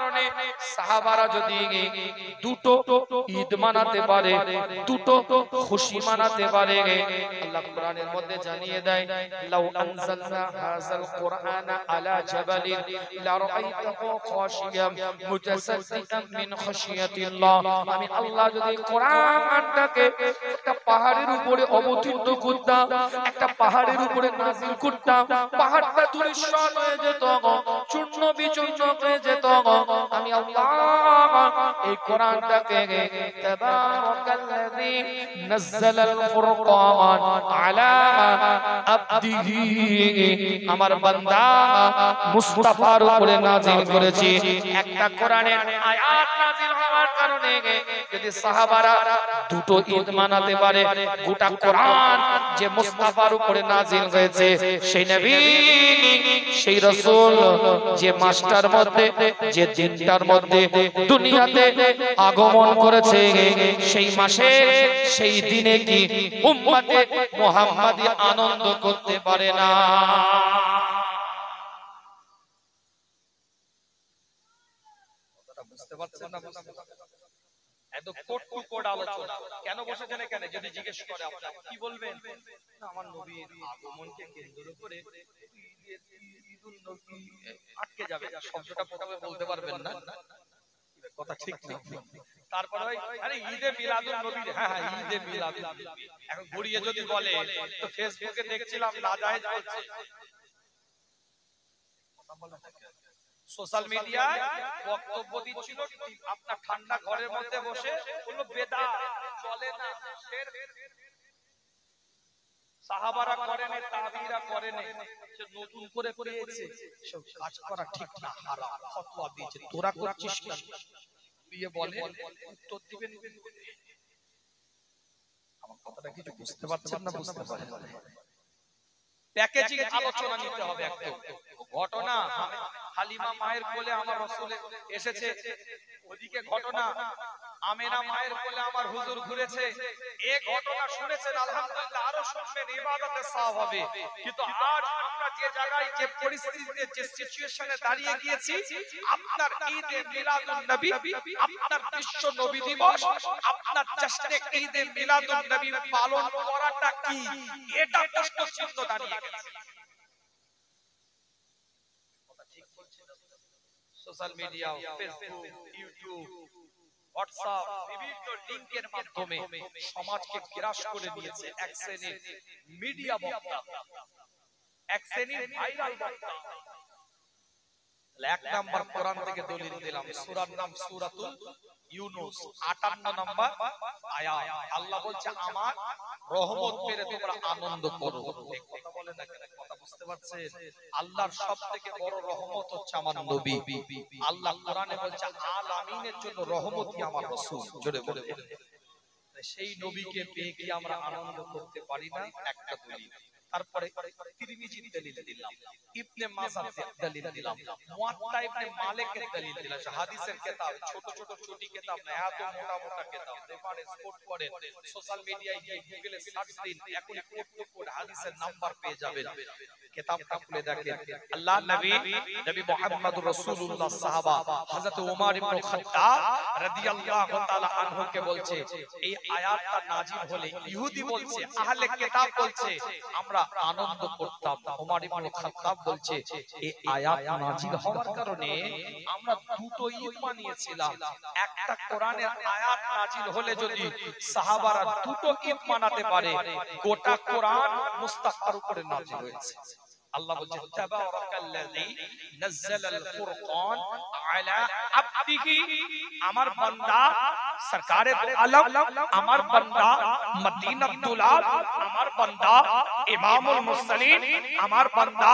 কারণে সাহাবারা যদি দুটো ঈদ মানাতে পারে, দুটো খুশি মানাতে পারে, আল্লাহ কোরআনের মধ্যে জানিয়ে দেয়, লাউ আনজালনা হাযাল কুরআনা আলা জাবালিন লারাআইতাহু খাশিয়াম মুতাসাদ্দিকাম মিন খাশিয়াতিল্লাহ। আমি আল্লাহ যদি কোরআনটাকে একটা পাহাড়ের উপরে অবতীর্ণ করতাম, একটা পাহাড়ের উপরে নাযিল করতাম, পাহাড়টা ধূলিসাৎ হয়ে যেত, চূর্ণ বিচূর্ণ হয়ে যেত। আমি আল্লাহ এই কোরআনটাকে তাবারাকাল্লাযী নাযালাল ফুরকান আলা আবদিহি, আমার বান্দা মুস্তাফার উপরে নাযিল করেছি। একটা কোরআনের আয়াত নাযিল হওয়ার কারণে যদি সাহাবারা দুটো ঈদ মানাতে পারে, গোটা কোরআন যে মুস্তাফার উপরে নাযিল হয়েছে, সেই নবী সেই রাসূল যে মাসটার মধ্যে, যে দিনটার মধ্যে দুনিয়াতে আগমন করেছে, সেই মাসে সেই দিনে কি উম্মতে মুহাম্মাদি আনন্দ করতে পারে না? বুঝতে পারছেন না? এত কোট টু কোট আলোচনা কেন বসেছেন এখানে? যদি জিজ্ঞেস করে আপনাকে কি বলবেন? না, আমার নবীর আগমনকে কেন্দ্র করে ঈদুল নবী আটকে যাবে, শব্দটা প্রথমে বলতে পারবেন না, কথা ঠিক না। তারপরে আরে ঈদে মিলাদুন নবী, হ্যাঁ হ্যাঁ ঈদে মিলাদুন নবী, এখন ঘুরিয়ে যদি বলে তো ফেসবুকে দেখছিলাম নাজায়েজ বলছে, সোশ্যাল মিডিয়ায় বক্তব্য দিচ্ছিল, আপনার ঠান্ডা ঘরের মধ্যে বসে বললো বেদাত চলে না, সাহাবারা করেন, তাবিঈরা করেন, সে নতুন করে পেয়েছে, সব কাজ করা ঠিক না, হারাম, ফতোয়া দিয়েছে, তোরা করছিস কেন? বিয়ে বলে উত্তর দিবেন। আমার কথাটা কিছু বুঝতে পারছেন না? বুঝতে পারেন? প্যাকেজিং আলোচনা নিতে হবে। একটা ঘটনা, হালিমা মায়ের কোলে আমার রাসূল এসেছে, ওদিকে ঘটনা আমেনা মায়ের কোলে আমার হুজুর ঘুরেছে, এই ঘটনা শুনেছেন আলহামদুলিল্লাহ, আরো শুনবেন, ইবাদতের সওয়াব হবে। কিন্তু আজ আমরা যে জায়গায়, যে পরিস্থিতিতে, যে সিচুয়েশনে দাঁড়িয়ে গিয়েছি, আপনার ঈদে মিলাদুন নবী, আপনার বিশ্ব নবী দিবস, আপনার জাশ্নে ঈদে মিলাদুন নবী পালন করাটা কি, এটা প্রশ্ন চিহ্ন দাঁড়িয়ে গেছে। Social media, Facebook, YouTube, WhatsApp, বিভিন্ন লিংকের মাধ্যমে সমাজকে গ্রাস করে নিয়েছে এক শ্রেণীর মিডিয়া বক্তা, এক শ্রেণীর ভাইরাল বক্তা। এক নাম্বার কোরআন থেকে দলিল দিলাম, সূরার নাম সূরাতুল ইউনূস, 58 নম্বর আয়াত। আল্লাহ বলছে আমার রহমত পেয়ে তোমরা আনন্দ করো। কথা বলে না কেন? কথা বুঝতে পারছেন? আল্লাহর সবথেকে বড় রহমত হচ্ছে আমার নবী। আল্লাহ কোরআনে বলছে আলামিনের জন্য রহমতই আমার রাসূল। জোরে বলে সেই নবীকে পেয়ে কি আমরা আনন্দ করতে পারি না? একটা দলিল। তারপরে তিরমিজির দলিল দিলাম, ইবনে মাজাহ দলিল দিলাম, মুয়াত্তা ইবনে মালিকের দলিল দিলাম। হাদিসের কিতাব, ছোট ছোট ছোটি কিতাব না, এত মোটা মোটা কিতাব। রেফারেন্স কোট করেন, সোশ্যাল মিডিয়ায় গিয়ে গুগলে সার্চ দিন, এখন কোট হাদিসের নাম্বার পেয়ে যাবেন। কিতাবটা খুলে দেখেন, আল্লাহ নবী মুহাম্মদুর রাসূলুল্লাহ সাহাবা হযরত ওমর ইবনে খাত্তাব রাদিয়াল্লাহু তাআলা আনহু কে বলছে, এই আয়াতটা নাজিল হলে ইহুদি বলছে, আহলে কিতাব বলছে আমরা আনন্দ করতাম। ওমর ইবনে খাত্তাব বলছে এই আয়াত নাজিল হওয়ার কারণে আমরা দুটো ঈদ মানিয়েছিলাম। একটা কোরআনের আয়াত নাজিল হলে যদি সাহাবারা দুটো ঈদ মানাতে পারে, গোটা কোরআন মুস্তাফার উপরে নাজিল হয়েছে। আল্লাহ বলছে তাবারাকাল্লাযী নাযালাল ফুরকান আলা আবদিহি, আমার বান্দা সরকারে আলম, আমার বান্দা মদিনাতুল আব, আমার বান্দা ইমামুল মুরসালিন, আমার বান্দা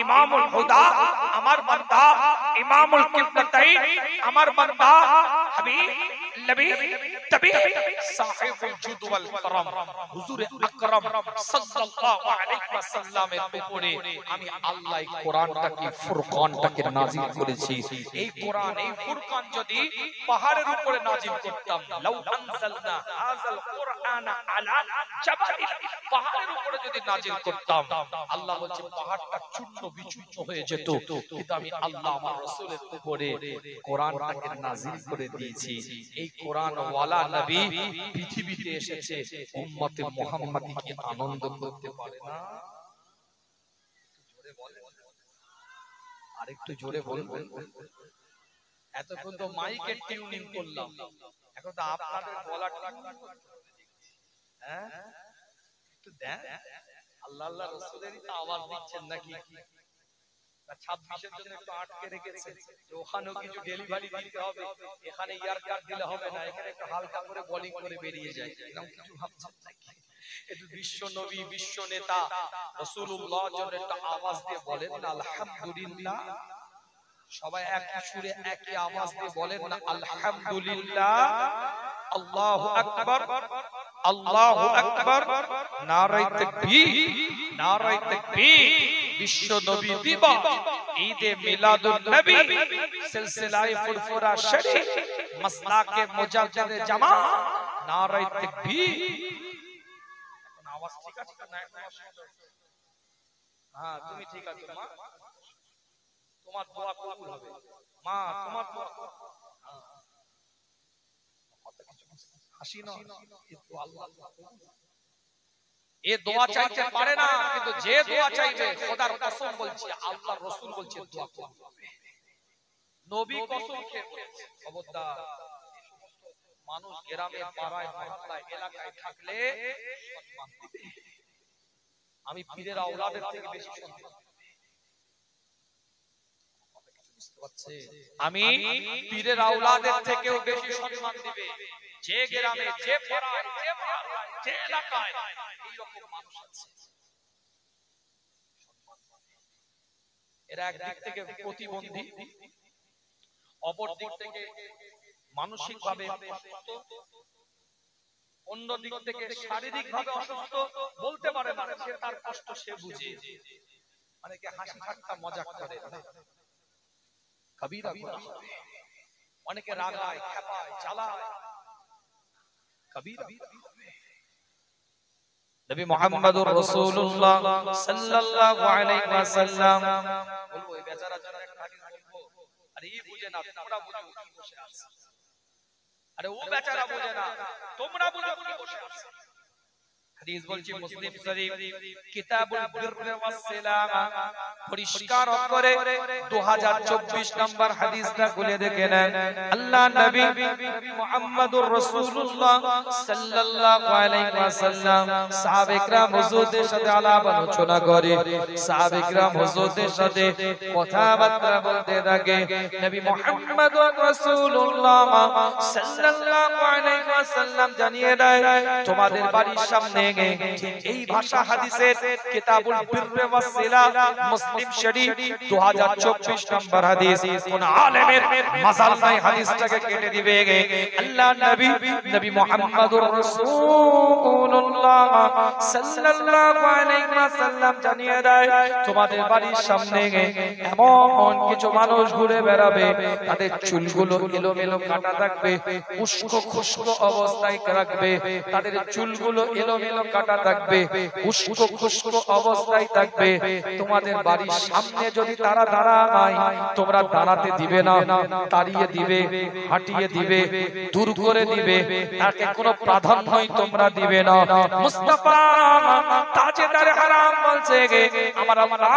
ইমামুল হুদা, আমার বান্দা ইমামুল কিবলাতাইন, আমার বান্দা হাবিব নবী তবি সাহিবুল জুদ ওয়াল করম হুজুর আকরাম সাল্লাল্লাহু আলাইহি ওয়াসাল্লামের উপরে আমি আল্লাহ কোরআনটাকে, ফুরকানটাকে নাজিল করেছি। এই কোরআন, এই ফুরকান যদি পাহাড়ের উপরে নাজিল করতাম, লাউ আনজালনা হাযাল কুরআনা আলা জাবালিন, পাহাড়ের উপরে যদি নাজিল করতাম। আল্লাহ বলছে পাহাড়টা চূর্ণ বিচূর্ণ হয়ে যেত, কিন্তু আমি আল্লাহ আমার রাসূলের উপরে কোরআনটাকে নাজিল করে দিয়েছি। এই কোরআন ওয়ালা নবী পৃথিবীতে এসেছে, উম্মতে মুহাম্মাদি কি আনন্দ করতে পারে না? জোরে বলেন, আরেকটু জোরে বলবেন। এতক্ষণ তো মাইকের টিউনিং করলাম, এখন তো আপনাদের গলার টিউনিং করতে হবে। হ্যাঁ, একটু দেন, আল্লাহ আল্লাহ রাসূলেরই তো আওয়াজ দিচ্ছেন নাকি? 26-এর জন্য একটু আটকে রেখেছেন যে ওখানেও কিছু ডেলিভারি দিতে হবে, এখানে ইয়ার কাট দিলে হবে না, এখানে একটু হালকা করে বোলিং করে বেরিয়ে যায়, এরকম কিছু ভাবছেন নাকি? একটু বিশ্ব নবী, বিশ্ব নেতা রাসূলুল্লাহর জন্য একটা আওয়াজ দিয়ে বলেন না আলহামদুলিল্লাহ। সবাই একই সুরে একই আওয়াজ দিয়ে বলেন না আলহামদুলিল্লাহ। আল্লাহু আকবার, আল্লাহু আকবার, নারায়ে তাকবীর, নারায়ে তাকবীর। বিশ্ব নবী দিবস, ঈদে মিলাদুন নবী, সিলসিলায়ে ফুরফুরা শরীফ, মাসলাকে মুজাদ্দিদে জামাত, নারায়ে তাকবীর। এখন আওয়াজ ঠিক আছে না? হ্যাঁ, তুমি ঠিক আছো মা, তোমার দোয়া কবুল হবে মা, তোমার দোয়া। হাসি না, কিন্তু আল্লাহ এ দোয়া চাইতে পারে না, কিন্তু যে দোয়া চাইবে খোদার কসম বলছি, আল্লাহ রাসূল বলছে দোয়া কবুল হবে। নবী কসম খেয়ে বলেছে, খবরদার এই সমস্ত মানুষ গ্রামে পাড়ায় মহল্লায় এলাকায় থাকলে সম্মান দিবে। আমি পীরের আওলাদের থেকে বেশি সম্মান, আমি পীরের আওলাদের থেকেও বেশি সম্মান দিবে। যে গ্রামে, যে পাড়ায়, যে মহল্লায়, যে এলাকায় এইরকম মানুষ আছে, এরা একদিক থেকে প্রতিবন্ধী, অপর দিক থেকে মানসিক ভাবে অসুস্থ, অন্য দিক থেকে শারীরিক ভাবে অসুস্থ, বলতে পারে না, সে তার কষ্ট সে বুঝে। অনেকে হাসি ঠাট্টা মজাক করে, কবিরা গুনাহ হবে। অনেকে রাগায়, খেপায়, জ্বালায়, কবিরা গুনাহ হবে। নবী মুহাম্মদুর রাসূলুল্লাহ সাল্লাল্লাহু আলাইহি ওয়াসাল্লাম বলবো, এই বেচারার জন্য একটা হাদিস বলবো, আরে এই বুঝে না, তোমরা বুঝো কি বসে আছে। আরে ও বেচারা বুঝে না, তোমরা বুঝো কি বসে আছে। হাদিস বলছি মুসলিম শরীফ কিতাবুল বিরর ওয়াস সিলামা, পরিষ্কার করে 2024 নম্বর হাদিসটা খুলে দেখেন। আল্লাহ নবী মুহাম্মদুর রাসূলুল্লাহ সাল্লাল্লাহু আলাইহি ওয়াসাল্লাম সাহাবে کرام হুজুরদের সাথে আলাপ আলোচনা করে, সাহাবে کرام হুজুরদের সাথে কথাবার্তা বলতে থাকে। নবী মুহাম্মদুর রাসূলুল্লাহ সাল্লাল্লাহু আলাইহি ওয়াসাল্লাম জানিয়ে দেয়, তোমাদের বাড়ির সামনে এই ভাষা হাদিসের কিতাবুল বিরর ওয়াস সিলা মুসলিম শরীফ 2024 নম্বর হাদিস। কোন আলেমের মাজাল নাই হাদিসটাকে কেটে দিবে। আল্লাহ নবী মুহাম্মদুর রাসূলুল্লাহ সাল্লাল্লাহু আলাইহি ওয়াসাল্লাম জানিয়ে দেয়, তোমাদের বাড়ির সামনে এমন কিছু মানুষ ঘুরে বেড়াবে, তাদের চুলগুলো এলোমেলো কাটা থাকবে, উস্কো খুস্কো অবস্থায় রাখবে, তাদের চুলগুলো এলোমেলো কাটা থাকবে, উস্কো খুস্কো অবস্থায় থাকবে। তোমাদের বাড়ির সামনে যদি তারা দাঁড়ায়, তোমরা দাঁড়াতে দিবে না, তাড়িয়ে দিবে, হাঁটিয়ে দিবে, দূর করে দিবে, তাকে কোনো প্রাধান্যই তোমরা দিবে না। মুস্তাফা তাজেদারে হারাম বলছে, আমার আল্লাহ,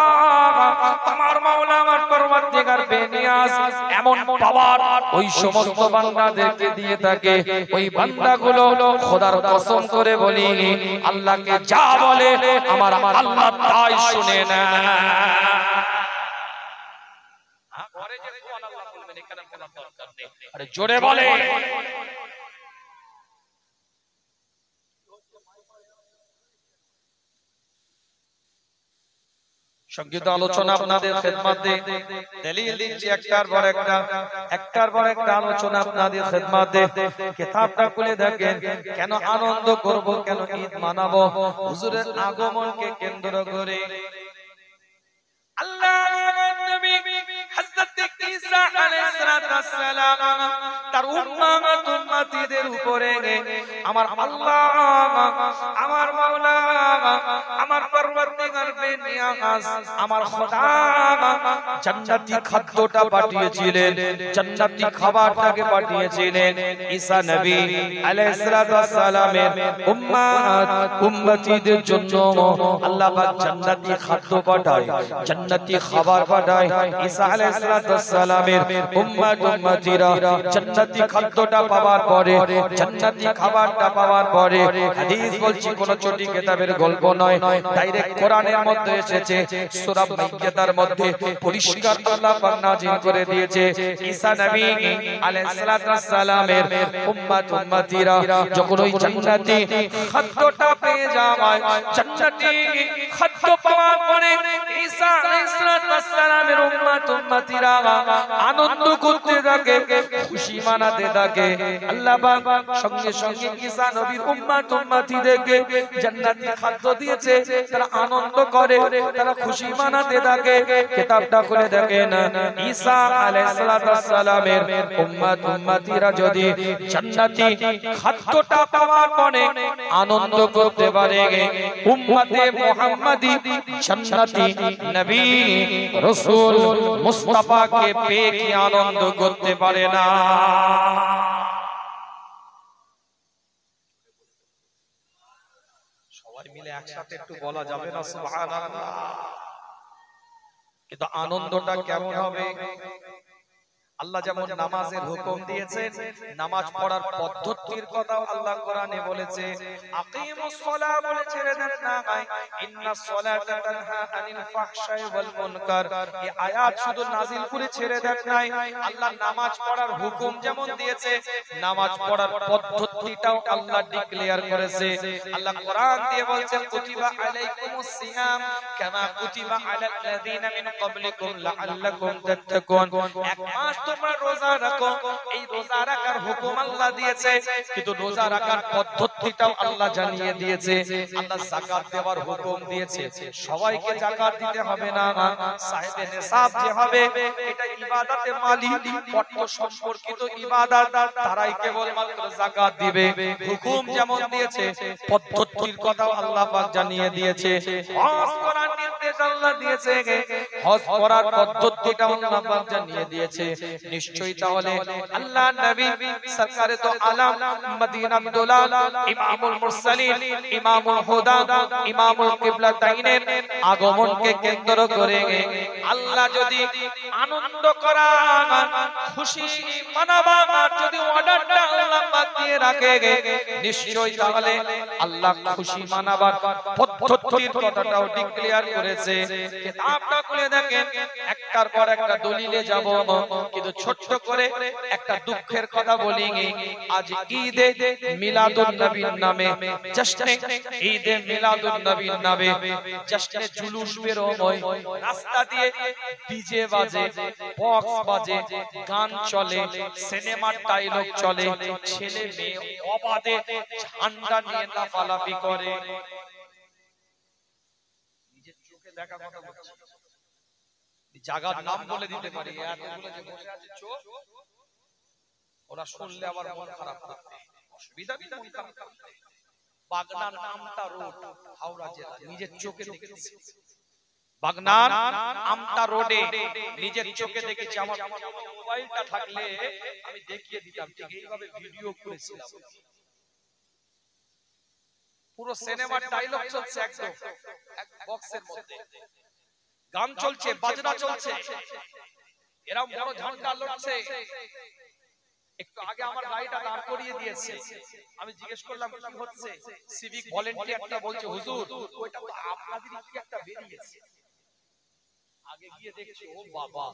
আমার মাওলা, আমার পরওয়ারদিগার বেনিয়াজ এমন পাওয়ার ওই সমস্ত বান্দাদেরকে দিয়ে থাকে, ওই বান্দাগুলো খোদার কসম করে বলি, আল্লাহকে যা বলে আমার আল্লাহ তাই শুনে না। ঘরে যে সুবহানাল্লাহ বলবেন, এখানে বলার দরকার নেই, আরে জোরে বলে। সংক্ষিপ্ত আলোচনা আপনাদের খেদমতে দলিল দিচ্ছি, একটার পর একটা আলোচনা আপনাদের খেদমতে। কিতাবটা খুলে দেখেন, কেন আনন্দ করব, কেন ঈদ মানাবো, হুজুরের আগমনকে কেন্দ্র করে আল্লাহর নবী হযরত ঈসা আলাইহিস সালাম তার উম্মতদের উপরে আমার আল্লাহ, আমার মাওলা, আমার নিয়াজ আমার খোদা জান্নাতি খাদ্যটা পাঠিয়েছিলেন, জান্নাতি খাবারটাকে পাঠিয়েছিলেন ঈসা নবী আলাইহিস সালাতু ওয়াস সালামের উম্মাত উম্মতিদের জন্য। আল্লাহ পাক জান্নাতি খাদ্য পাঠায়, জান্নাতি খাবার পাঠায়। ঈসা আলাইহিস সালাতু ওয়াস সালামের উম্মত উম্মতিরা জান্নাতি খাদ্যটা পাওয়ার পরে, জান্নাতি খাবারটা পাওয়ার পরে, হাদিস বলছি কোন চটি কিতাবের গল্প নয়, ডাইরেক্ট কোরআনের মধ্যে এসেছে, সূরা মাইদার মধ্যে পরিষ্কার আল্লাহ পাক নাযিল করে দিয়েছে। ঈসা নবী আলাইহিস সালাতু ওয়াস সালামের উম্মত উম্মতিরা যখন ওই জান্নাতি খাদ্যটা পেয়ে যায়, জান্নাতি খাদ্য পাওয়ার পরে ঈসা আলাইহিস সালাতু ওয়াস সালামের উম্মত উম্মতিরা আনন্দ করতে থাকে, খুশি মানাতে থাকে। আল্লাহ পাক সঙ্গে সঙ্গে ঈসা নবীর উম্মত উম্মতিদেরকে জান্নাতি খাদ্য দিয়েছে, তারা আনন্দ করে, তারা খুশি মানাতে থাকে। কিতাবটা খুলে দেখেন, ঈসা আলাইহিস সালাতু ওয়াস সালামের উম্মত উম্মতিরা যদি জান্নাতি খাদ্যটা পাওয়ার পরে আনন্দ করতে পারে, উম্মতে মুহাম্মাদি জান্নাতি নবী রাসূল মুস্তাফাকে পেয়ে কি আনন্দ করতে পারে না? সবাই মিলে একসাথে একটু বলা যাবে না সুবহানাল্লাহ? কিন্তু আনন্দটা কেমন হবে? আল্লাহ যেমন নামাজের হুকুম দিয়েছেন, নামাজ পড়ার পদ্ধতির কথাও আল্লাহ কোরআনে বলেছে। আকিমুস সালাহ বলে ছেড়ে দেন না, ইন্নাস সালাতা তানহা আনিল ফাহশাই ওয়াল মুনকার, এই আয়াত শুধু নাযিল করে ছেড়ে দেন নাই, আল্লাহ নামাজ পড়ার হুকুম যেমন দিয়েছে, নামাজ পড়ার পদ্ধতিটাও আল্লাহ ডিক্লেয়ার করেছে। আল্লাহ কোরআন দিয়ে বলছেন, কুতিবা আলাইকুমুস সিয়াম কামা কুতিবা আলাল লাযিনা মিন ক্বাবলিকুম লাআল্লাকুম তাত্তাকুন। এক মাস তোমরা রোজা রাখো, এই রোজা রাখার হুকুম আল্লাহ দিয়েছে, কিন্তু রোজা রাখার পদ্ধতিটাও আল্লাহ জানিয়ে দিয়েছে। আল্লাহ যাকাত দেওয়ার হুকুম দিয়েছে, সবাইকে যাকাত দিতে হবে না, সাহেবে নিসাব যে হবে এটা ইবাদতে মালি অর্থ সম্পর্কিত ইবাদত, তারাই কেবলমাত্র যাকাত দিবে। হুকুম যেমন দিয়েছে, পদ্ধতির কথাও আল্লাহ পাক জানিয়ে দিয়েছে। হজ করার নির্দেশ আল্লাহ দিয়েছে, হজ করার পদ্ধতিটাও আল্লাহ পাক জানিয়ে দিয়েছে। নিশ্চয়ই তাহলে আল্লাহ নবী সরকারে তো আলম মদিনাতুল দুলাল ইমামুল মুরসালিন ইমামুল হুদা ইমামুল কিবলাতাইনের আগমনকে কেন্দ্র করে আল্লাহ যদি আনন্দ করার, খুশি মানাবার যদি অর্ডারটা আল্লাহ পাক দিয়ে রাখে, নিশ্চয়ই তাহলে আল্লাহ খুশি মানাবার পদ্ধতির কথাটাও ডিক্লেয়ার করেছে। কিতাবটা খুলে দেখেন, একটার পর একটা দলিলে যাব, কিন্তু ছোট্ট করে একটা দুঃখের কথা বলি। আজ ঈদে মিলাদুন নবীর নামে, জশ্নে ঈদে মিলাদুন নবীর নামে জশ্নে জুলুস বের হয়, রাস্তা দিয়ে ডিজে বাজে, বক্স বাজে, গান চলে, সিনেমার ডায়লগ চলে, ছেলে মেয়ে অবাধে ঝান্ডা নিয়ে লাফালাফি করে। নিজের চোখে দেখা কথা বলছি, জায়গার নাম বলে দিতে পারি, এতগুলো যে বসে আছে চোখ, ওরা শুনলে আবার মন খারাপ করবে, অসুবিধা কি? মন খারাপ করবে। বাগনান আমতা রোড, হাওড়া জেলা, নিজের চোখে দেখেছি। বাগনান আমতা রোডে নিজের চোখে দেখেছি। আমার মোবাইলটা থাকলে আমি দেখিয়ে দিতাম, ঠিক এইভাবে ভিডিও করেছিলাম। পুরো সিনেমার ডায়লগ চলছে, একদম এক বক্সের মধ্যে গান চলছে, বাজনা চলছে, এরা বড় ঝান্ডা লড়ছে। একটু আগে আমার গাড়িটা দাঁড় করিয়ে দিয়েছে, আমি জিজ্ঞেস করলাম কি হচ্ছে, সিভিক ভলেন্টিয়ারটা বলছে হুজুর ওইটা তো আপনাদেরই কি একটা বেরিয়েছে। আগে গিয়ে দেখছি, ও বাবা,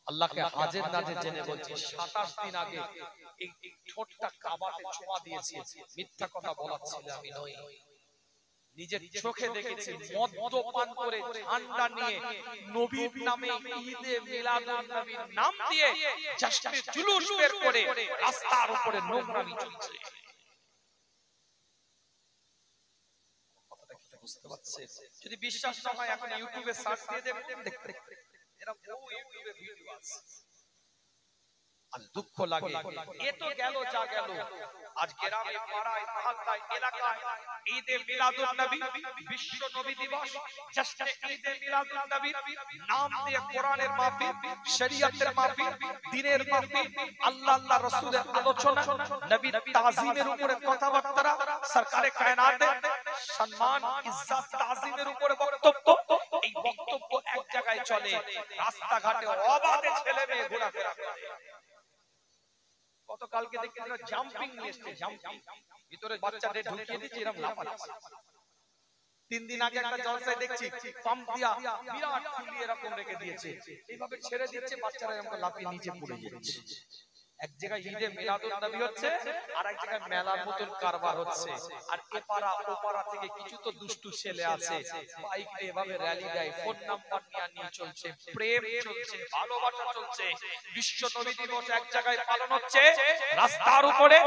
আল্লাহকে হাজের নাজের জেনে বলছি, 27 দিন আগে এই ঠোঁটটা কাবাতে ছোঁয়া দিয়েছে, মিথ্যা কথা বলাচ্ছিল আমি নই। নিজের চোখে দেখেছি মদ্যপান করে ঠান্ডা নিয়ে নবীর নামে ঈদে মিলাদুন নবীর নাম দিয়ে জশ্নে জুলুস বের করে রাস্তার উপরে নোংরামি চলছে। কথাটা কি বুঝতে পারছেন? যদি বিশ্বাস না হয় এখন ইউটিউবে সার্চ দিয়ে দেখুন, দেখতে এরা বহু ইউটিউবে ভিডিও আছে। আজ দুঃখ লাগে। এ তো গেল যা গেল, আজ গ্রামে পাড়ায় মহল্লায় এলাকায় ঈদে মিলাদুন নবী, বিশ্ব নবী দিবস, জশ্নে ঈদে মিলাদুন নবী নাম দিয়ে কোরআনের মাহফিল, শরীয়তের মাহফিল, দ্বীনের মাহফিল, আল্লাহ আল্লাহ রাসূলের আলোচনা, নবীর তাজিমের উপরে কথাবার্তা, সরকারে কায়নাতের সম্মান ইজ্জত তাজিমের উপরে বক্তব্য। এই বক্তব্য এক জায়গায় চলে, রাস্তাঘাটে অবাধে ছেলে মেয়ে ঘোরাফেরা করে। গতকালকে দেখতে জাম্পিং নিয়ে এসেছে, জাম্পিং ভিতরে বাচ্চাদের ঢুকিয়ে দিচ্ছে, এরকম লাফাচ্ছে। 3 দিন আগে একটা জলসায় দেখছি পাম্প দিয়া বিরাট ফুলি এরকম রেখে দিয়েছে, এইভাবে ছেড়ে দিচ্ছে, বাচ্চারা এরকম লাফিয়ে নিচে পড়ে যাচ্ছে। এক জায়গায় ঈদে মিলাদুন নবী হচ্ছে, আর এক জায়গায় মেলার মতন কারবার হচ্ছে। আর এপাড়া ওপাড়া থেকে কিছু তো দুষ্টু ছেলে আছে, বাইক এভাবে র্যালি দেয়, ফোন নাম্বার নিয়ে চলছে, প্রেম চলছে, ভালোবাসা চলছে। বিশ্ব নবী দিবস এক জায়গায় পালন হচ্ছে, রাস্তার উপরে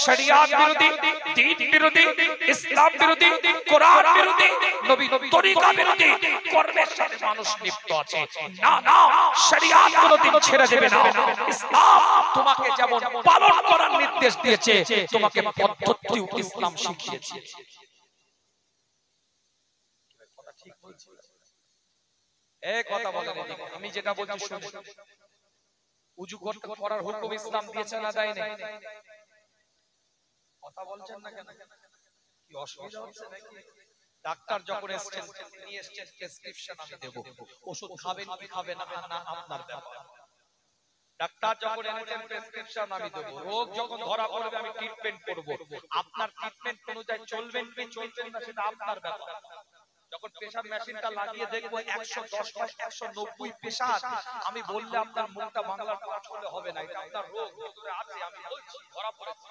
শরিয়াত বিরোধী, দ্বীন বিরোধী, ইসলাম বিরোধী, কোরআন বিরোধী, নবী তরিকা বিরোধী কর্মের সাথে মানুষ লিপ্ত আছে। না না, শরিয়াত কোনদিন ছেড়ে দেবে না। ইসলাম তোমাকে যেমন পালন করার নির্দেশ দিয়েছে, তোমাকে পদ্ধতিও ইসলাম শিখিয়েছে। কথা ঠিক বলছি? এই কথা বলেন এদিকে, আমি যেটা বলছি শুনুন। উযু করার হুকুম ইসলাম দিয়েছে না দেয় না? কথা বলছেন না কেন? কি অসুবিধা হচ্ছে নাকি? ডাক্তার যখন এসেছেন, নিয়ে এসেছেন প্রেসক্রিপশন, আমি দেব, ওষুধ খাবেন কি খাবেন না আপনার ব্যাপার। ডাক্তার যখন এনেছেন প্রেসক্রিপশন আমি দেব, রোগ যখন ধরা পড়বে আমি ট্রিটমেন্ট করব। আপনার ট্রিটমেন্ট অনুযায়ী চলবেন কি চলবেন না সেটা আপনার ব্যাপার। যখন প্রেসার মেশিনটা লাগিয়ে দেখবো 110 বা 190 প্রেসার, আমি বললে আপনার মুখটা বাংলার পাঠ হলে হবে না, এটা আপনার রোগ ভিতরে আছে, আমি বলছি ধরা পড়েছে।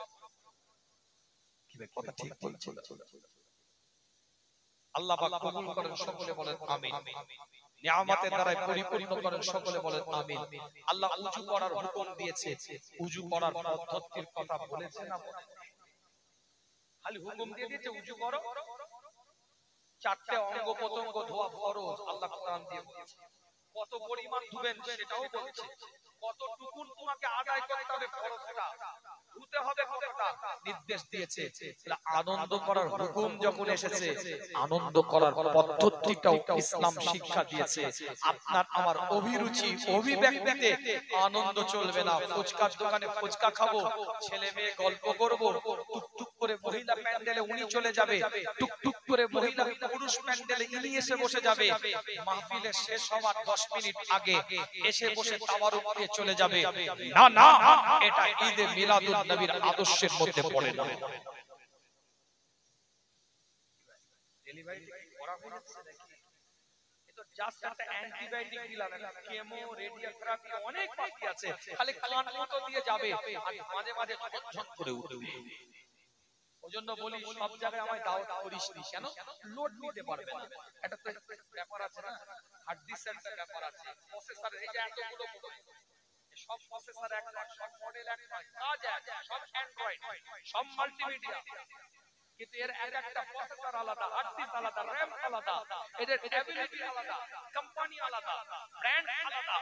কি ভাই কথা ঠিক বলছি? আল্লাহ পাক কবুল করেন, সকলে বলেন আমিন। নিয়ামতের দ্বারা পরিপূর্ণ করেন, সকলে বলেন আমিন। আল্লাহ উযু করার হুকুম দিয়েছে, উযু করার পদ্ধতির কথা বলেছে না? খালি হুকুম দিয়ে দিয়েছে উযু করো, 4টে অঙ্গ প্রত্যঙ্গ ধোয়া ফরজ, আল্লাহ কোরআন দিয়ে বলেছে। কত পরিমাণ ধুবেন সেটাও বলেছে, কতটুকু তোমাকে আদায় করতে হবে ফরজটা, ধুতে হবে কতটা নির্দেশ দিয়েছে। আনন্দ করার হুকুম যখন এসেছে, আনন্দ করার পদ্ধতিটাও ইসলাম শিক্ষা দিয়েছে। আপনার আমার অভিরুচি অভিব্যক্তিতে আনন্দ চলবে না। ফুচকার দোকানে ফুচকা খাবো, ছেলে মেয়ে গল্প করব, টুকটুক করে মহিলা প্যান্ডেলে উনি চলে যাবে, টুকটুক করে মহিলা পুরুষ প্যান্ডেলে ইনি এসে বসে যাবে, মাহফিলের শেষ হওয়ার 10 মিনিট আগে এসে বসে তাওয়ারুক দিয়ে চলে যাবে। না না, এটা ঈদে মিলাদুন নবীর আদর্শের মধ্যে পড়ে না। জাস্ট একটা অ্যান্টিবায়োটিক দিলাম, কেমো রেডিওথেরাপি অনেক বাকি আছে, খালি কান মতো দিয়ে যাবে আর মাঝে মাঝে ঝনঝন করে উঠবে। ওজন্য বলি সব জায়গায় আমায় দাওয়াত করিস নি, কেন? লোড নিতে পারবে না। এটা তো ব্যাপার আছে না, হার্ড ডিস্কের ব্যাপার আছে, প্রসেসর, এই যে এতগুলো সব প্রসেসর এক নয়, সব মডেল এক নয়, কাজ এক, সব অ্যান্ড্রয়েড, সব মাল্টিমিডিয়া, কিন্তু এর এক একটা প্রসেসর আলাদা, হার্ড ডিস্ক আলাদা, র‍্যাম আলাদা, এদের অ্যাবিলিটি আলাদা, কোম্পানি আলাদা, ব্র্যান্ড আলাদা।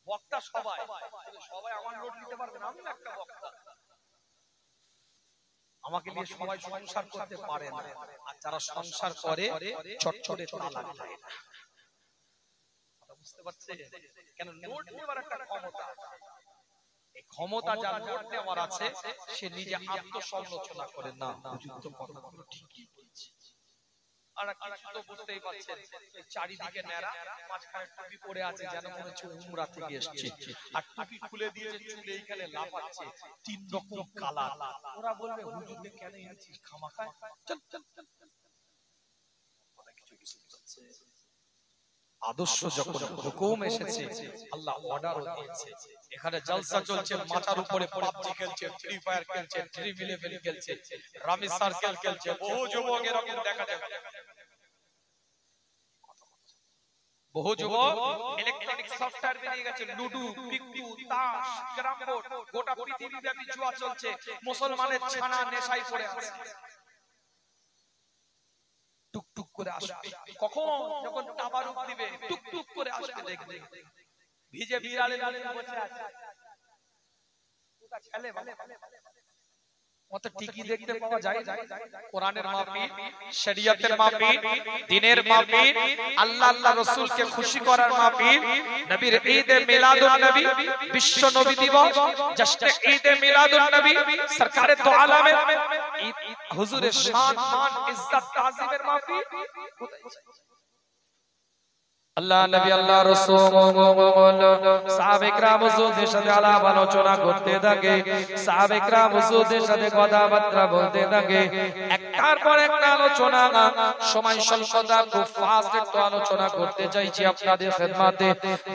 বক্তা সবাই, সবাই আমার লোড নিতে পারবে না। আমি একটা বক্তা, আমাকে নিয়ে সবাই সংসার করতে পারে না, আর যারা সংসার করে চটচটে তালাক দেয় না। বুঝতে পারছে? কেন? লোড নেওয়ার একটা ক্ষমতা, এই ক্ষমতা যার লোড নেওয়ার আছে, সে নিজে আত্মসমালোচনা করে না। উপযুক্ত কথাগুলো ঠিকই বলছে। আর কিছু তো বুঝতেই পারছেন, চারিদিকে নেড়া, মাঝখানে টুপি পরে আছে, যেন মনে হচ্ছে উমরা থেকে এসেছে, আর টুপি খুলে দিয়েছে, চুলে এইখানে লাফাচ্ছে, 3 রকম কালার। ওরা বলবে হুজুরকে কেন এনেছিস খামাখায়? চল চল চল, ওরা কিছু বুঝতে পারছে। আদর্শ যখন হুকুম এসেছে, আল্লাহ অর্ডারও দিয়েছে। এখানে জলসা চলছে, মাথার উপরে পাবজি খেলছে, ফ্রি ফায়ার খেলছে, ড্রিম ইলেভেন খেলছে, রামি সার্কেল খেলছে, বহু যুবক এরকম দেখা যায়। বহু যুবক ইলেকট্রনিক সফটওয়্যার বেরিয়ে গেছে, লুডু, পিকু, তাস, ক্যারাম বোর্ড, গোটা পৃথিবীব্যাপী জুয়া চলছে, মুসলমানের ছানা নেশায় পড়ে আছে। টুকটুক করে আসবে, কখন? যখন তাবারুক দিবে, টুকটুক করে আসবে, দেখবে ভিজে বিড়ালের মতো বসে আছে ওটা ছেলে ভালো মত টিকি দেখতে পাওয়া যায় কোরআনের মাহফিল শরীয়তের মাহফিল দ্বীনের মাহফিল আল্লাহ আল্লাহ রাসূলকে খুশি করার মাহফিল নবীর ঈদে মিলাদুন নবী বিশ্ব নবী দিবস জশ্নে ঈদে মিলাদুন নবী সরকারে দো আলমের হুজুরের শান মান ইজ্জত তাজিমের মাহফিল আল্লাহ নবী আল্লাহ রাসূল সাহাবে کرام হুজুরদের সাথে আলাপ আলোচনা করতে থাকে সাহাবে کرام হুজুরদের সাথে কথাবার্তা বলতে থাকে একটার পর একটা আলোচনা সময় স্বল্পতা খুব ফাস্ট একটু আলোচনা করতে চাইছি আপনাদের খিদমতে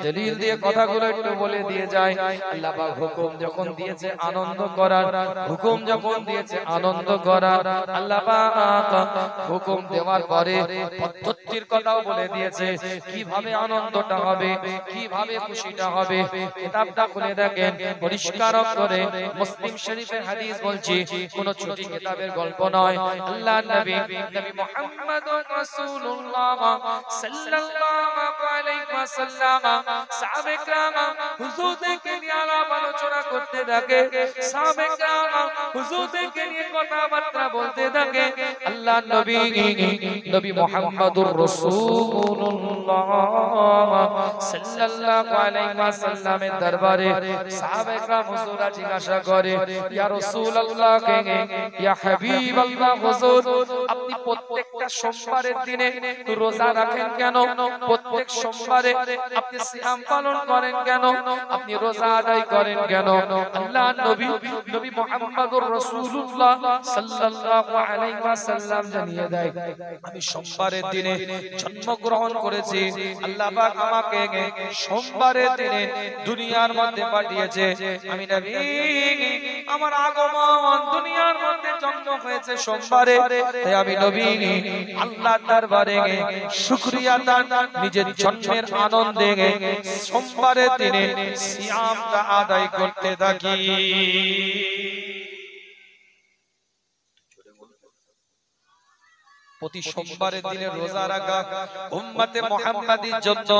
দলিল দিয়ে কথাগুলো একটু বলে দিয়ে যায় আল্লাহ পাক হুকুম যখন দিয়েছে আনন্দ করার হুকুম যখন দিয়েছে আনন্দ করার আল্লাহ পাক হুকুম দেওয়ার পরে পদ্ধতির কথাও বলে দিয়েছে কিভাবে আনন্দটা হবে কিভাবে খুশিটা হবে কিতাবটা খুলে দেখেন পরিষ্কার করে মুসলিম শরীফের হাদিস বলছি কোন ছোট কিতাবের গল্প নয় আল্লাহর নবী নবী মুহাম্মদুর রাসূলুল্লাহ সাল্লাল্লাহু আলাইহি ওয়াসাল্লাম সাহাবে کرام হুজুরদেরকে নিয়ে আলাপ আলোচনা করতে থাকে সাহাবে کرام হুজুরদেরকে নিয়ে কথাবার্তা বলতে থাকে আল্লাহর নবী নবী মুহাম্মদুর রাসূলুল্লাহ সাল্লাল্লাহু আলাইহি ওয়াসাল্লামের দরবারে সাহাবায়ে کرام হুজুররা জিজ্ঞাসা করে ইয়া রাসূলুল্লাহ ইয়া হাবিবাল্লাহ হুজুর আপনি প্রত্যেকটা সোমবারের দিনে রোজা রাখেন কেন প্রত্যেক সোমবারে আপনি সিয়াম পালন করেন কেন আপনি রোজা আদায় করেন কেন আল্লাহর নবী নবী মুহাম্মদুর রাসূলুল্লাহ সাল্লাল্লাহু আলাইহি ওয়াসাল্লাম জানিয়ে দেয় আমি সোমবারের দিনে জন্মগ্রহণ করেছি আল্লাহ পাক আমাকে সোমবারের দিনে দুনিয়ার মধ্যে পাঠিয়েছে আমি নবী আমার আগমন দুনিয়ার মধ্যে জন্ম হয়েছে সোমবারে তাই আমি নবী আল্লাহর দরবারে শুকরিয়া দান নিজের জন্মের আনন্দে সোমবারের দিনে সিয়ামটা আদায় করতে থাকি প্রতি সোমবারের দিনে রোজা রাখা উম্মতে মুহাম্মাদির জন্য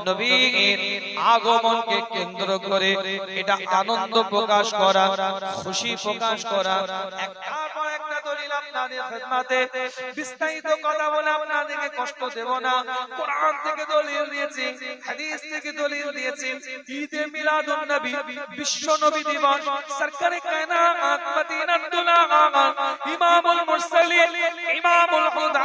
নবীর আগমনকে কেন্দ্র করে এটা আনন্দ প্রকাশ করা খুশি প্রকাশ করা একটার পর একটা দলিল আপনাদের খিদমতে বিস্তারিত কথা বলে আপনাদেরকে কষ্ট দেব না কোরআন থেকে দলিল দিয়েছি হাদিস থেকে দলিল দিয়েছি ঈদে মিলাদুন নবী বিশ্ব নবী দিবস সরকারে কায়নাত মদিনাতুল আমান ইমামুল মুরসালিন ইমামুল হুদা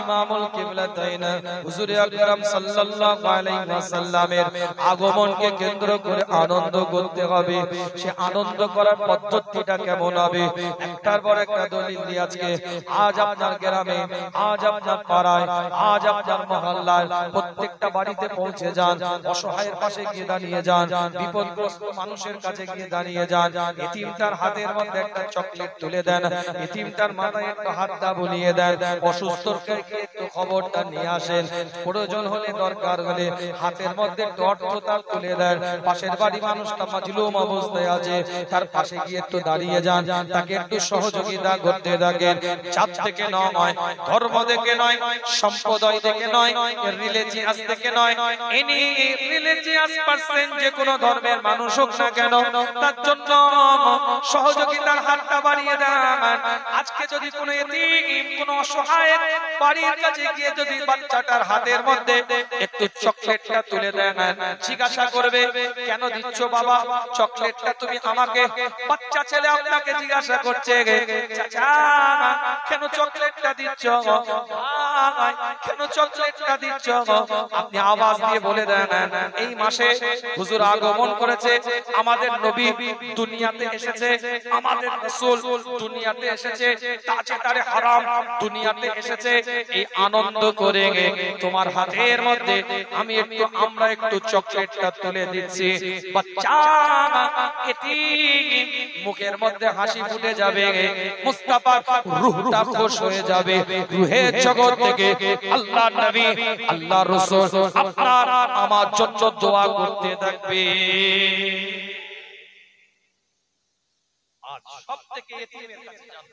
ইমামুল কিবলাতাইন হুজুর আকরাম সাল্লাল্লাহু আলাইহি ওয়াসাল্লামের আগমনকে কেন্দ্র করে আনন্দ করতে হবে সে আনন্দ করার পদ্ধতিটা কেমন হবে একটার পর একটা দলিল দিয়ে আজকে আজ আপনার গ্রামে আজ আপনার পাড়ায় আজ আপনার মহল্লায় প্রত্যেকটা বাড়িতে পৌঁছে যান অসহায়ের পাশে গিয়ে দাঁড়িয়ে যান বিপদগ্রস্ত মানুষের কাছে গিয়ে দাঁড়িয়ে যান এতিমটার হাতের মধ্যে একটা চকলেট তুলে দেন এতিমটার মাথায় একটা হাতটা বুলিয়ে দেন অসুস্থকে একটু খবরটা নিয়ে আসেন প্রয়োজন হলে দরকার হলে হাতের মধ্যে একটু অর্থ তার তুলে দেন পাশের বাড়ি মানুষটা মাজলুম অবস্থায় আছে তার পাশে গিয়ে একটু দাঁড়িয়ে যান তাকে একটু সহযোগিতা করতে থাকেন জাত থেকে নয় ধর্ম থেকে নয় সম্প্রদায় থেকে নয় রিলিজিয়াস থেকে নয় এনি রিলিজিয়াস পারসন যে কোনো ধর্মের মানুষ হোক না কেন তার জন্য সহযোগিতার হাতটা বাড়িয়ে দেন আজকে যদি কোনো এতিম কোনো অসহায় বাড়ির কাছে গিয়ে যদি বাচ্চাটার হাতের মধ্যে একটু চকলেটটা তুলে দেন জিজ্ঞাসা করবে কেন দিচ্ছ বাবা চকলেটটা তুমি আমাকে বাচ্চা ছেলে আপনাকে জিজ্ঞাসা করছে চাচা কেন চকলেটটা দিচ্ছ ভাই কেন চকলেটটা দিচ্ছ আপনি আওয়াজ দিয়ে বলে দেন এই মাসে হুজুর আগমন করেছে আমাদের নবী দুনিয়াতে এসেছে আমাদের রাসূল দুনিয়াতে এসেছে তাজেদারে হারাম দুনিয়াতে এসেছে এই আনন্দ করে তোমার হাতের মধ্যে আমি একটু আমরা একটু চকলেটটা তুলে দিচ্ছি বাচ্চা এতিম মুখের মধ্যে হাসি ফুটে যাবে মুস্তাফা রূহটা খুশ হয়ে যাবে রূহের জগৎ থেকে আল্লাহর নবী আল্লাহর রাসূল আপনার আমার জন্য দোয়া করতে থাকবে আজ সবথেকে এতিমের কাছে যান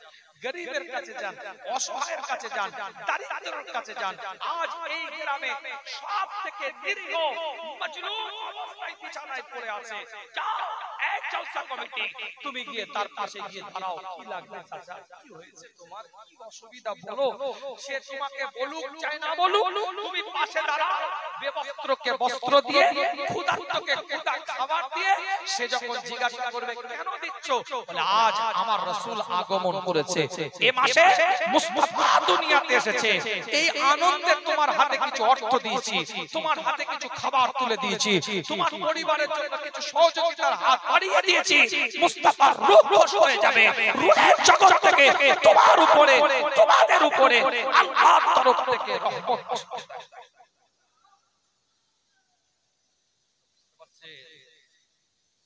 গরিবের কাছে যান, অসহায়ের কাছে যান, দারিদ্রের কাছে যান। আজ এই গ্রামে সবথেকে নিরীহ মজলুম অবস্থায় বিছানায় পড়ে আছে, যাও এক জলসা কমিটি, তুমি গিয়ে তার পাশে গিয়ে দাঁড়াও। কি লাগবে চাচা, কি হয়েছে তোমার, কি অসুবিধা বলো। সে তোমাকে বলুক চাই না বলুক, তুমি পাশে দাঁড়াও। বেবস্ত্রকে বস্ত্র দিয়ে, ক্ষুধার্তকে ক্ষুধা খাবার দিয়ে, সে যখন জিজ্ঞাসা করবে কেন দিচ্ছ, বলে আজ আমার রাসূল আগমন করেছে, এই মাসে মুস্তাফা দুনিয়াতে এসেছে, এই আনন্দে তোমার হাতে কিছু অর্থ দিয়েছি, তোমার হাতে কিছু খাবার তুলে দিয়েছি, তোমার পরিবারের জন্য কিছু সহযোগিতার হাত বাড়িয়ে দিয়েছি। মুস্তাফার রূহ খুশ হয়ে যাবে, রূহের জগৎ থেকে তোমার উপরে, তোমাদের উপরে আল্লাহর তরফ থেকে রহমত আসবে।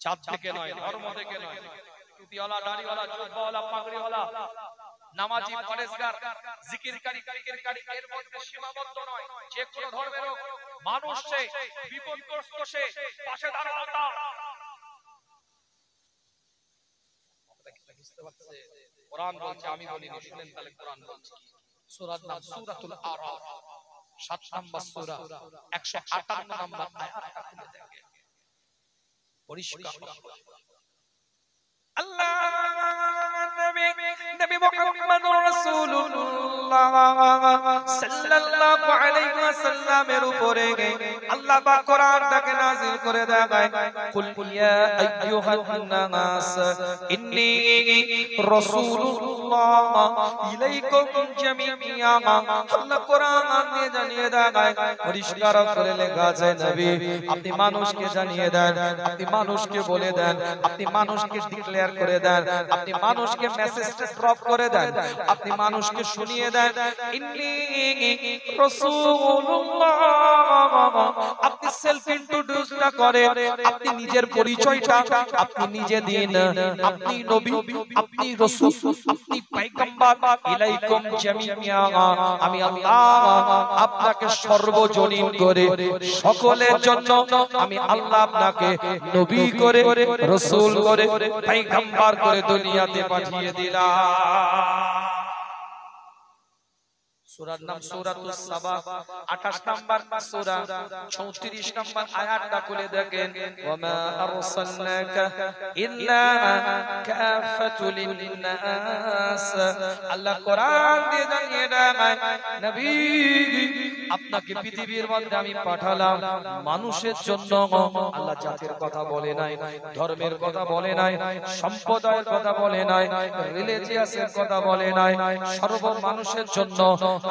চাঁদ থেকে নয়, ধর্ম থেকে নয়, টুপিওয়ালা, দাড়িওয়ালা, জুব্বাওয়ালা, পাগড়িওয়ালা, নামাজি, পরেশগার, জিকিরকারী, ফিকিরকারী এর মধ্যে সীমাবদ্ধ নয়। যে কোনো ধর্মের মানুষ সে, বিপদগ্রস্ত সে, পাশে দাঁড়াও তার। কোরআন বলছে, আমি বলিনি, শুনেন তাহলে কোরআন বলছে। সূরার নাম সূরাতুল আরাফ, ৭ নম্বর সূরা, ১৫৮ নম্বর আয়াতটা খুলে দেখেন, পরিষ্কার আল্লাহ নবী মুহাম্মদুর রাসূলুল্লাহ সাল্লাল্লাহু আলাইহি ওয়াসাল্লামের উপরে আল্লাহ পাক কোরআনটাকে নাযিল করে দেয়। কুল ইয়া আইয়ুহান নাস ইন্নী রাসূলুল্লাহ ইলাইকুম জামিআ। আল্লাহ কোরআন দিয়ে জানিয়ে দেয়, পরিষ্কার করে লেখা আছে, নবী আপনি মানুষকে জানিয়ে দেন, আপনি মানুষকে বলে দেন, আপনি মানুষকে ডিক্লেয়ার করে দেন, আপনি মানুষকে মেসেজটা ড্রপ করে দেন, আপনি মানুষকে শুনিয়ে দেন, ইন্নী রাসূলুল্লাহ। আপনি সেলফ ইন্ট্রোডিউসটা করেন, আপনি নিজের পরিচয়টা আপনি নিজে দিন, আপনি নবী, আপনি রাসূল, আপনি পয়গম্বর, ইলাইকুম জামিআ। আমি আল্লাহ আপনাকে সর্বজনীন করে সকলের জন্য আমি আল্লাহ আপনাকে নবী করে, রাসূল করে, পয়গম্বর করে দুনিয়াতে পাঠিয়ে দিলাম। সূরার নাম সূরাতুস সাবা, 28 নম্বর সূরা, 34 নম্বর আয়াতটা খুলে দেখেন, ওয়া মা আরসালনাকা ইল্লা কাফাতুল লিন্নাস। আল্লাহ কোরআন দিয়ে জানিয়ে দেয়, নবী আপনাকে পৃথিবীর মধ্যে আমি পাঠালাম মানুষের জন্য। আল্লাহ জাতির কথা বলে নাই, ধর্মের কথা বলে নাই, সম্প্রদায়ের কথা বলে নাই, রিলিজিয়াসের কথা বলে নাই, সর্ব মানুষের জন্য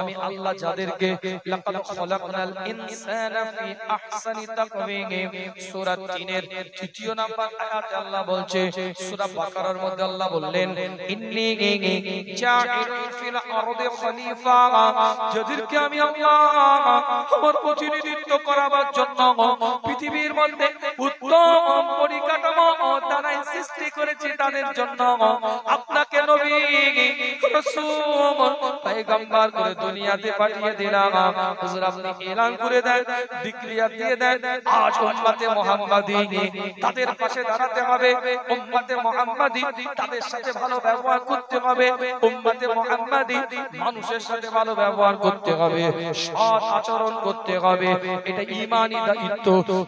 আমি আল্লাহ যাদেরকে লাকাদ খালাকনাল ইনসানা ফি আহসানি তাকওয়িম, সূরা 3 এর 3 নম্বর আয়াতে আল্লাহ বলছে, সূরা বাকারার মধ্যে আল্লাহ বললেন, ইন্নী জাইলুন ফিল আরদি খলিফা, যাদেরকে আমি আল্লাহ আমার প্রতিনিধিত্ব করার জন্য পৃথিবীর মধ্যে উত্তম পরিকাঠামো দ্বারা সৃষ্টি করেছি, তাদের জন্য আপনাকে নবী, রাসূল, পয়গম্বর করে দুনিয়াতে পাঠিয়ে দিলাম। হুজুর আপনি এলান করে দেন, ডিক্লেয়ার দিয়ে দেন, আজ উম্মতে মুহাম্মাদি তাদের পাশে দাঁড়াতে হবে, উম্মতে মুহাম্মাদি তাদের সাথে ভালো ব্যবহার করতে হবে, উম্মতে মুহাম্মাদি মানুষের সাথে ভালো ব্যবহার করতে হবে, সৎ আচরণ করতে হবে। এটা ঈমানি দায়িত্ব,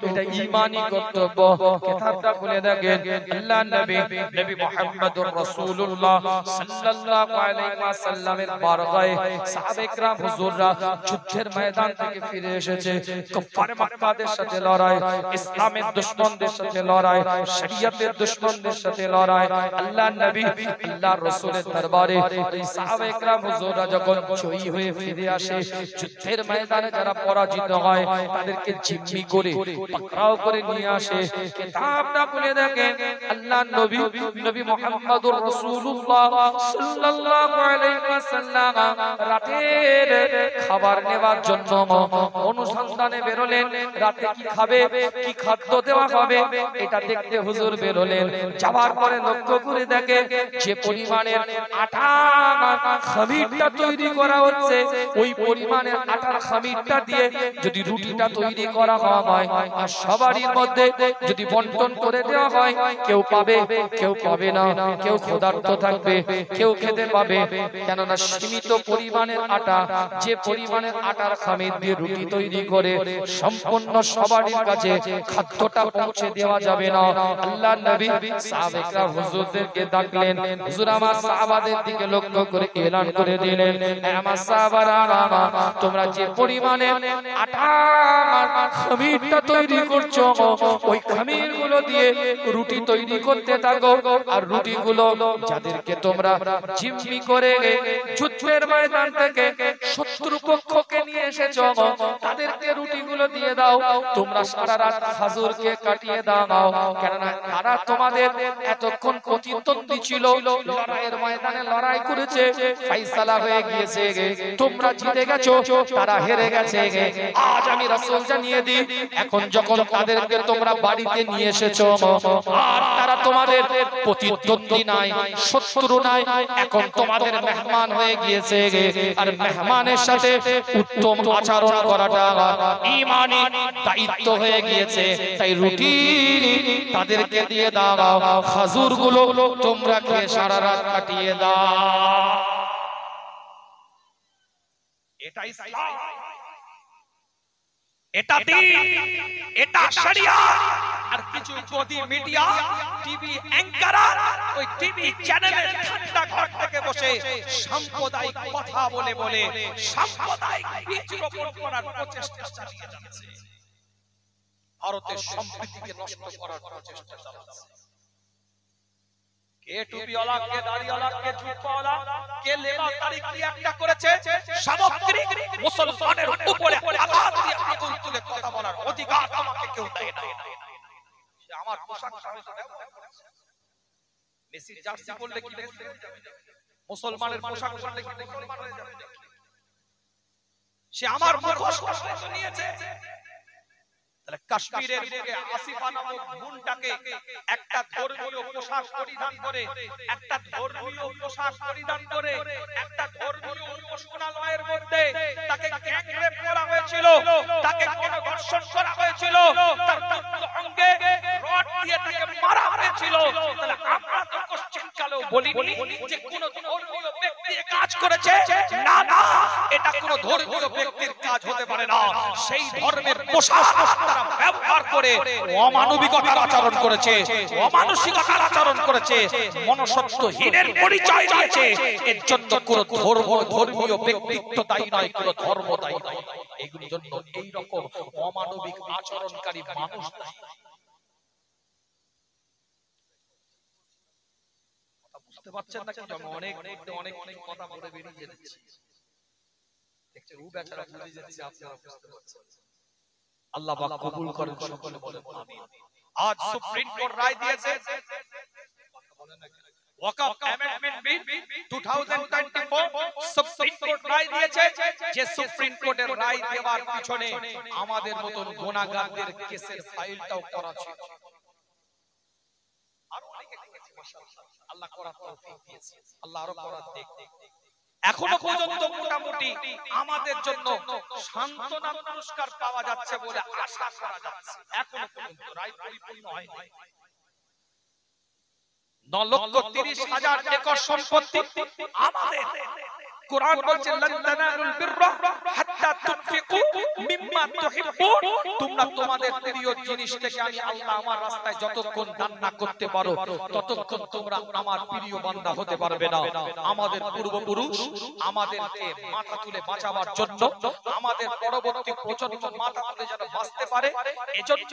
এটা ঈমানি কর্তব্য। কিতাবটা খুলে দেখেন, আল্লাহ নবী মুহাম্মদুর রাসূলুল্লাহ সাল্লাল্লাহু আলাইহি ওয়াসাল্লামের বারগায়ে সাহাবে کرام হুজুররা যুদ্ধের ময়দান থেকে ফিরে এসেছে। কুফার মক্কাদের সাথে লড়াই, ইসলামের দুশমনদের সাথে লড়াই, শরীয়তের দুশমনদের সাথে লড়াই। আল্লাহ নবী আল্লাহর রাসূলের দরবারে এই সাহাবে کرام হুজুররা যখন জয়ী হয়ে ফিরে আসে, যুদ্ধের ময়দানে যারা পরাজিত হয় তাদেরকে জিম্মি করে পাকড়াও করে নিয়ে আসে। কিতাবটা খুলে দেখেন, আল্লাহ নবী মুহাম্মদুর রাসূলুল্লাহ সাল্লাল্লাহু আলাইহি ওয়াসাল্লাম রাতের খাবার নেওয়ার জন্য অনুসন্ধানে বেরোলেন। রাতে কি খাবে, কি খাদ্য দেওয়া হবে এটা দেখতে হুজুর বেরোলেন। যাওয়ার পরে লক্ষ্য করে দেখে যে পরিমাণের আটা খামিরটা তৈরি করা হচ্ছে, ওই পরিমাণের আটার খামিরটা দিয়ে যদি রুটিটা তৈরি করা হয় আর সবারই মধ্যে যদি বন্টন করে দেওয়া হয়, কেউ পাবে কেউ পাবে না, কেউ ক্ষুধার্ত থাকবে কেউ খেতে পাবে। কেননা সীমিত পরিমাণের আটা, যে পরিমাণের আটার খামির দিয়ে রুটি তৈরি করে সম্পূর্ণ সবারই কাছে খাদ্যটা পৌঁছে দেওয়া যাবে না। আল্লাহর নবী সাহাবারা হুজুরদেরকে ডাকলেন। হুজুর আমার সাহাবাদের দিকে লক্ষ্য করে এলান করে দিলেন, আমার সাহাবারা তোমরা যে পরিমাণে আটা খামিরটা তৈরি করছো, ওই খামিরগুলো দিয়ে রুটি তৈরি করতে থাকো। আর রুটিগুলো যাদেরকে তোমরা জিম্মি করে যুদ্ধের ময়দান থেকে শত্রুপক্ষকে নিয়ে এসেছো, তাদেরকে রুটিগুলো দিয়ে দাও। তোমরা সারা রাত খাজুরকে কাটিয়ে দাও, কেননা তারা তোমাদের এতক্ষণ প্রতিদ্বন্দ্বী ছিল, লড়াইয়ের ময়দানে লড়াই করেছে, ফাইসালা হয়ে গিয়েছে, তোমরা জিতে গেছো, তারা হেরে গেছে। আজ আমি রাসূল জানিয়ে দিই, এখন যখন তাদেরকে তোমরা বাড়িতে নিয়ে এসেছো আর তারা তোমাদের প্রতিদ্বন্দ্বী নাই, শত্রু নাই, এখন তোমাদের মেহমান হয়ে গিয়েছে। আর মেহমানের সাথে উত্তম আচরণ করাটা ঈমানি দায়িত্ব হয়ে গিয়েছে। তাই রুটি তাদেরকে দিয়ে দাও, খাজুরগুলো তোমরা খেয়ে সারা রাত কাটিয়ে দাও। এটা ইসলাম, এটা দ্বীন, এটা শরিয়াত। আর কিছু গদি মিডিয়া, টিভি অ্যাঙ্কার ওই টিভি চ্যানেলের ঠান্ডা ঘর থেকে বসে সাম্প্রদায়িক কথা বলে বলে সাম্প্রদায়িক বীজ রোপণ করার প্রচেষ্টা চালিয়ে যাচ্ছে, ভারতের সম্প্রীতিকে নষ্ট করার প্রচেষ্টা চালাচ্ছে। কে টুপিওয়ালা, কে দাড়িওয়ালা, কে জুব্বাওয়ালা, কে লেবাসদারি কি একটা করেছে, সামগ্রিক মুসলমানের উপরে আঘাত দিয়ে আগুন তুলে কথা বলার অধিকার আমাকে কেউ দেয় না। সে আমার পোশাক আমি তো ব্যবহার করেছি, মেসির জার্সি পরলে কি মেসি হয়ে যাবে, মুসলমানের পোশাক পরলে কি মুসলমান হয়ে যাবে? সে আমার মুখোশ নিয়েছে। তাহলে কাশ্মীরের দিকে আসিফা নামক বোনটাকে একটা ধর্মীয় পোশাক পরিধান করে, একটা ধর্মীয় পোশাক পরিধান করে একটা ধর্মীয় উপাসনালয়ের মধ্যে তাকে গ্যাং রেপ করা হয়েছিল, তাকে গণধর্ষণ করা হয়েছিল, তার অঙ্গে রড দিয়ে তাকে মারা হয়েছিল। তাহলে আমরা তো কোশ্চেন কালেও বলিনি যে কোন ধর্মীয় ব্যক্তি কাজ করেছে, না না, এটা কোন ধর্মীয় ব্যক্তির কাজ হতে পারে না। সেই ধর্মের পোশাক ব্যবহার করে অমানবিকতার আচরণ করেছে, অমানসিকতার আচরণ করেছে, মনুষ্যত্বহীনের পরিচয় দিয়েছে। এর জন্য কোন ধর্মীয় ব্যক্তিত্ব দায়ী নয়, কোন ধর্ম দায়ী নয়। এগুলোর জন্য এই রকম অমানবিক আচরণকারী মানুষ দায়ী। বুঝতে পারছেন না? কি অনেক অনেক অনেক কথা বলে বেরিয়ে যাচ্ছে, একটু বেচারা বুঝে যাচ্ছে, আপনারা বুঝতে পারছেন। আল্লাহ পাক কবুল করেন, সকলে বলেন আমিন। আজ সুপ্রিম কোর্ট রায় দিয়েছে, ওয়াকফ অ্যামেন্ডমেন্ট বিল 2024 সুপ্রিম কোর্ট রায় দিয়েছে। যে সুপ্রিম কোর্টের রায় দেওয়ার পিছনে আমাদের মতন গুনাহগারদের কেসের ফাইলটাও করা ছিল। আর অনেকে করেছে, মাশাআল্লাহ, আল্লাহ করার তৌফিক দিয়েছে, আল্লাহ আরো করার দেখ। এখনো পর্যন্ত মোটামুটি আমাদের জন্য সান্ত্বনা পুরস্কার পাওয়া যাচ্ছে বলে আশা করা যাচ্ছে। এখনো পর্যন্ত রায় পরিপূর্ণ হয়নি। 9,30,000 একর সম্পত্তি আমাদের। কুরআন বলছে লান তানালুল বিররা হাত্তা তুনফিকু মিম্মা তুহিব্বুন। তোমরা তোমাদের প্রিয় জিনিস থেকে আমি আল্লাহ আমার রাস্তায় যতক্ষণ দান না করতে পারো ততক্ষণ তোমরা আমার প্রিয় বান্দা হতে পারবে না। আমাদের পূর্বপুরুষ আমাদেরকে মাথা তুলে বাঁচাবার জন্য, আমাদের পরবর্তী প্রজন্ম মাথা তুলে যেন বাঁচতে পারে, এজন্য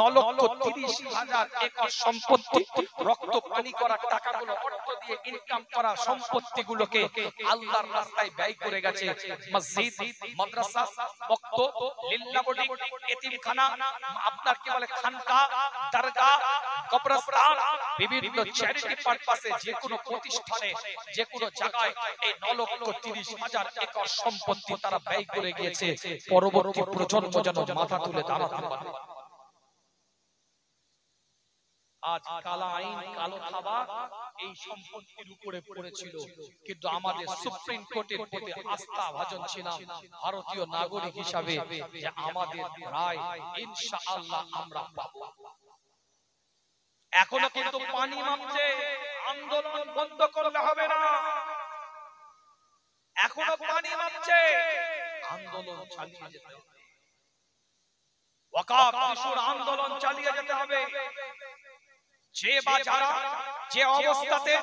9,30,000 একর সম্পত্তি, রক্ত পানি করা টাকাগুলো, অর্থ দিয়ে ইনকাম করা সম্পত্তিগুলোকে আল্লাহ আল্লাহর রাস্তায় ব্যয় করে গেছে। মসজিদ, মাদ্রাসা, মক্তব, লিল্লাহ বোর্ডিং, এতিমখানা, আপনার কি বলে খানকা, দরগা, কবরস্থান, বিভিন্ন চ্যারিটি পারপাসে যে কোনো প্রতিষ্ঠানে যে কোনো জায়গায় এই 9,30,000 একর সম্পত্তি তারা ব্যয় করে গিয়েছে পরবর্তী প্রজন্ম যেন মাথা তুলে দাঁড়াতে পারে। আজ কালা আইন, কালো থাবা এই সম্পত্তির উপরে পড়েছিল, কিন্তু আমাদের সুপ্রিম কোর্টের প্রতি আস্থা ভাজন ছিলাম ভারতীয় নাগরিক হিসাবে যে আমাদের রায় ইনশাআল্লাহ আমরা পাবো। এখনো কিন্তু পানি নামছে, আন্দোলন বন্ধ করলে হবে না। এখনো পানি নামছে, আন্দোলন চালিয়ে যেতে হবে। ওয়াকাফ ইস্যুর আন্দোলন চালিয়ে যেতে হবে। যে বা যারা যে অবস্থাতে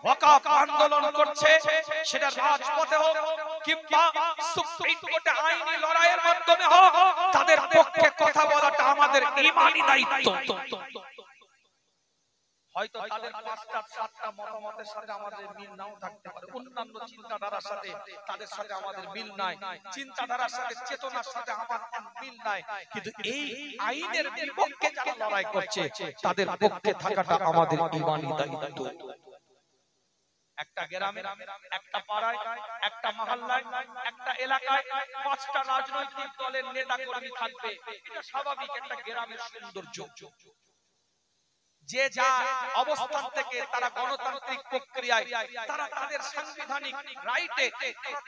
ওয়াকাফ আন্দোলন করছে, সেটা রাজপথে হোক কিংবা সুপ্রিম কোর্টে আইনি লড়াইয়ের মাধ্যমে হোক, তাদের পক্ষে কথা বলাটা আমাদের ঈমানি দায়িত্ব। হয়তো তাদের ৫টা ৭টা মতামতের সাথে আমাদের মিল নাও থাকতে পারে, অন্যান্য চিন্তাধারার সাথে তাদের সাথে আমাদের মিল নাই, চিন্তাধারার সাথে চেতনার সাথে আমাদের মিল নাই, কিন্তু এই আইনের বিপক্ষে যারা লড়াই করছে তাদের পক্ষে থাকাটা আমাদের ঈমানি দায়িত্ব। একটা গ্রামে, একটা পাড়ায়, একটা মহল্লায়, একটা এলাকায় ৫টা রাজনৈতিক দলের নেতা কর্মী থাকবে, এটা স্বাভাবিক একটা গ্রামের সৌন্দর্য। যে যা অবস্থান থেকে তারা গণতান্ত্রিক প্রক্রিয়ায় তারা তাদের সাংবিধানিক রাইটে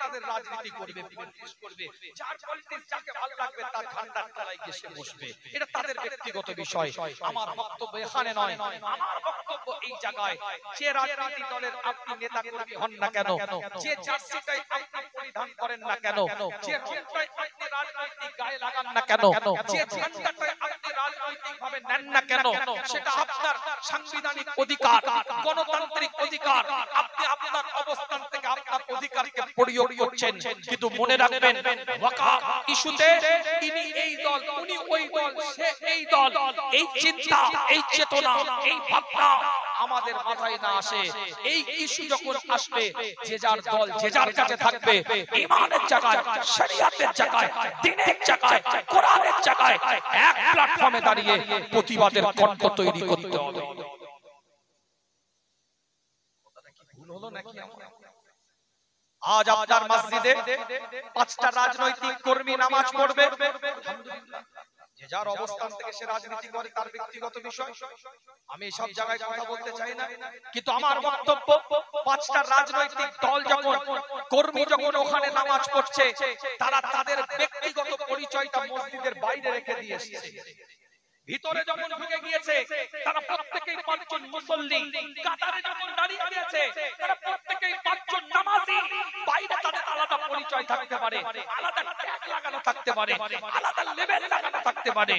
তাদের রাজনীতি করবে, পলিটিক্স করবে, যার পলিটিক্স যাকে ভালো লাগবে তার ঝান্ডার তলায় গিয়ে বসবে, এটা তাদের ব্যক্তিগত বিষয়। আমার বক্তব্য এখানে নয়, আমার বক্তব্য এই জায়গায় যে রাজনীতি দলের আপনি নেতা কর্মী হন না কেন, যে জার্সিটাই আপনি পরিধান করেন না কেন, যে রংটাই আপনি রাজনৈতিক গায়ে লাগান না কেন, যে ঝান্ডাটাই আপনি রাজনৈতিক ভাবে নেন না কেন, সেটা আপনার সাংবিধানিক অধিকার, গণতান্ত্রিক অধিকার। আপনি আপনার অবস্থান থেকে আপনার অধিকারকে প্রয়োগ করছেন, কিন্তু মনে রাখবেন ওয়াকাফ ইস্যুতে ইনি এই দল, উনি ওই দল, সে এই দল, এই চিন্তা, এই চেতনা, এই ভাবনা আমাদের মাথায় না আসে। এই ইস্যু যখন আসবে, যে যার দল যে যার কাছে থাকবে, ঈমানের জায়গায়, শরীয়তের জায়গায়, দ্বীনের জায়গায়, কোরআনের জায়গায় এক প্ল্যাটফর্মে দাঁড়িয়ে প্রতিবাদের কণ্ঠ তৈরি করতে হবে। কথাটা কি ভুল হলো নাকি? আজ আপনার মসজিদে ৫টা রাজনৈতিক কর্মী নামাজ পড়বে, আলহামদুলিল্লাহ, যে যার অবস্থান থেকে সে রাজনীতি করে তার ব্যক্তিগত বিষয়, আমি সব জায়গায় কথা বলতে চাই না, কিন্তু আমার বক্তব্য ৫টা রাজনৈতিক দল যখন, কর্মী যখন ওখানে নামাজ পড়ছে, তারা তাদের ব্যক্তিগত পরিচয়টা মসজিদের বাইরে রেখে দিয়ে এসেছে। ভিতরে যখন ঢুকে গিয়েছে তারা প্রত্যেকই ৫ জন মুসল্লি, কাতারে যখন দাঁড়িয়ে গিয়েছে তারা প্রত্যেকই ৫ জন নামাজি। বাইরে তাদের আলাদা পরিচয় থাকতে পারে, আলাদা ট্যাগ লাগানো থাকতে পারে, আলাদা লেভেল লাগানো থাকতে পারে,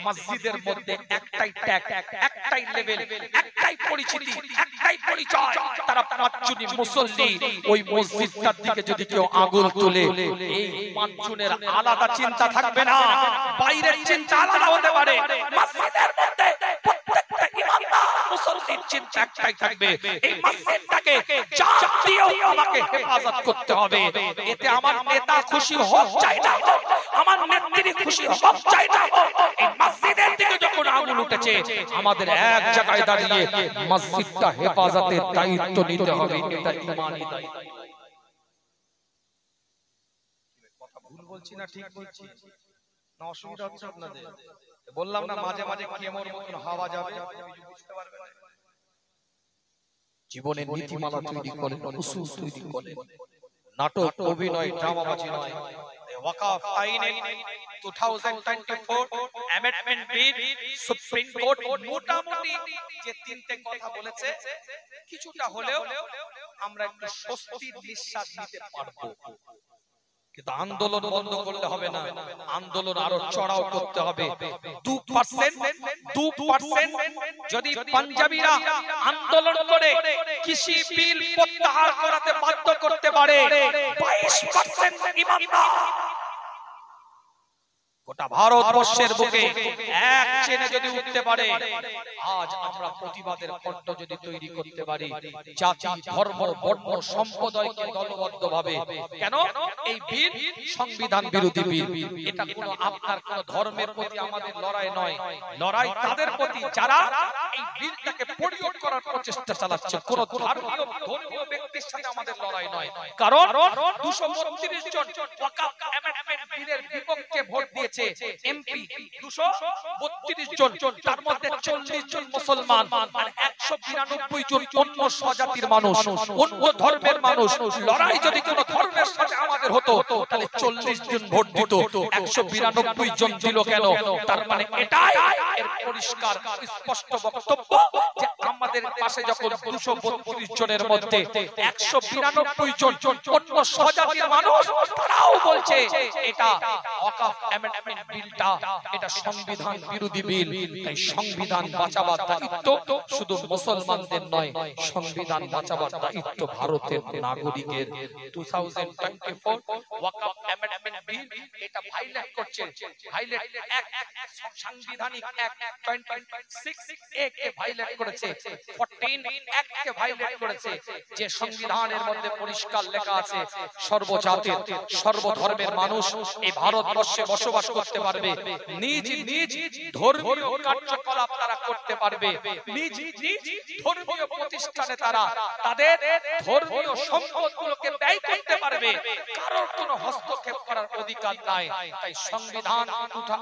মসজিদের মধ্যে একটাই ট্যাগ, একটাই লেভেল, একটাই পরিচিতি, একটাই পরিচয়। তারা ৫ জনই মুসল্লি। ওই মসজিদটার দিকে যদি কেউ আঙুল তোলে, এই ৫ জনের আলাদা চিন্তা থাকবে না, বাইরের চিন্তা আলাদা হতে পারে। মসজিদের মধ্যে প্রত্যেকটা ইমানদার মুসল্লির চিন্তা একটাই থাকবে, এই মসজিদটাকে জান দিয়েও আমাকে হেফাজত করতে হবে। এতে আমার নেতা খুশি হোক চাই না, আমার নেত্রী খুশি হোক চাই না, এই মসজিদের দিকে যখন আঙুল উঠেছে আমাদের এক জায়গায় দাঁড়িয়ে মসজিদটা হেফাজতের দায়িত্ব নিতে হবে। এটা ঈমানি দায়িত্ব। কথা ভুল বলছি না ঠিক বলছি না? অসুবিধা হচ্ছে আপনাদের? বললাম না মাঝে মাঝে কেমন মতন হাওয়া যাবে, বুঝতে পারবেন। জীবনের নীতিমালা তৈরি করেন, উসুল তৈরি করেন, নাটক, অভিনয়, ড্রামাবাজি নয়। ওয়াকাফ আইনে 2024 অ্যামেন্ডমেন্ট বিল সুপ্রিম কোর্ট মোটামুটি যে 3টে কথা বলেছে, কিছুটা হলেও আমরা একটু স্বস্তির নিঃশ্বাস নিতে পারবো। কিন্তু আন্দোলন বন্ধ করলে হবে না, আন্দোলন আরো চড়াও করতে হবে। 2% যদি পাঞ্জাবিরা আন্দোলন করে কৃষি বিল প্রত্যাহার করাতে বাধ্য করতে পারে, 22% ইমানদার গোটা ভারতবর্ষের বুকে এক চেনে যদি উঠতে পারে, আজ আমরা প্রতিবাদের কণ্ঠ যদি তৈরি করতে পারি, জাতি ধর্ম বর্ণ সম্প্রদায়কে দলবদ্ধভাবে, কেন এই বিল সংবিধান বিরোধী বিল, এটা কোনো আপনার কোন ধর্মের প্রতি আমাদের লড়াই নয়, লড়াই তাদের প্রতি যারা এই বিলটাকে পরিবর্তন করার প্রচেষ্টা চালাচ্ছে। কোন ধর্মীয় ব্যক্তির সাথে আমাদের লড়াই নয়, কারণ 232 জন ওয়াকফ অ্যামেন্ডমেন্ট বিলের বিপক্ষে ভোট দিয়েছে এমপি, 232 জন, তার মধ্যে 40 জন মুসলমান আর 192 জন অন্য স্বজাতির মানুষ, অন্য ধর্মের মানুষ। লড়াই যদি কোন ধর্মের সাথে আমাদের হতো তাহলে 40 জন ভোট দিত, 192 জন দিল কেন? তার মানে এটাই এর পরিষ্কার স্পষ্ট বক্তব্য যে আমাদের পাশে যখন 232 জনের মধ্যে 192 জন অন্য স্বজাতির মানুষ, তারাও বলছে এটা ওয়াকফ অ্যামেন্ডমেন্ট বিলটা এটা সংবিধান বিরোধী বিল। তাই সংবিধান বাঁচাবার দায়িত্ব শুধু মুসলমানদের নয়, সংবিধান বাঁচাবার দায়িত্ব ভারতের নাগরিকের। 2024 ওয়াকফ অ্যামেন্ডমেন্ট বিল এটা ভাইলেট করছে, ভাইলেট সাংবিধানিক অ্যাক্ট 26 এ কে ভাইলেট করেছে, 14 অ্যাক্ট কে ভাইলেট করেছে, যে সংবিধানের মধ্যে পরিষ্কার লেখা আছে সর্বজাতির সর্বধর্মের মানুষ এই ভারতবর্ষে বসবাস করতে পারবে, নিজ নিজ ধর্মীয় কার্যকলাপ তারা করতে পারবে, নিজ নিজ ধর্মীয় প্রতিষ্ঠানে তারা তাদের ধর্মীয় সম্পদগুলোকে ব্যয় করতে পারবে, কারোর কোনো হস্তক্ষেপ করার অধিকার নাই। তাই সংবিধান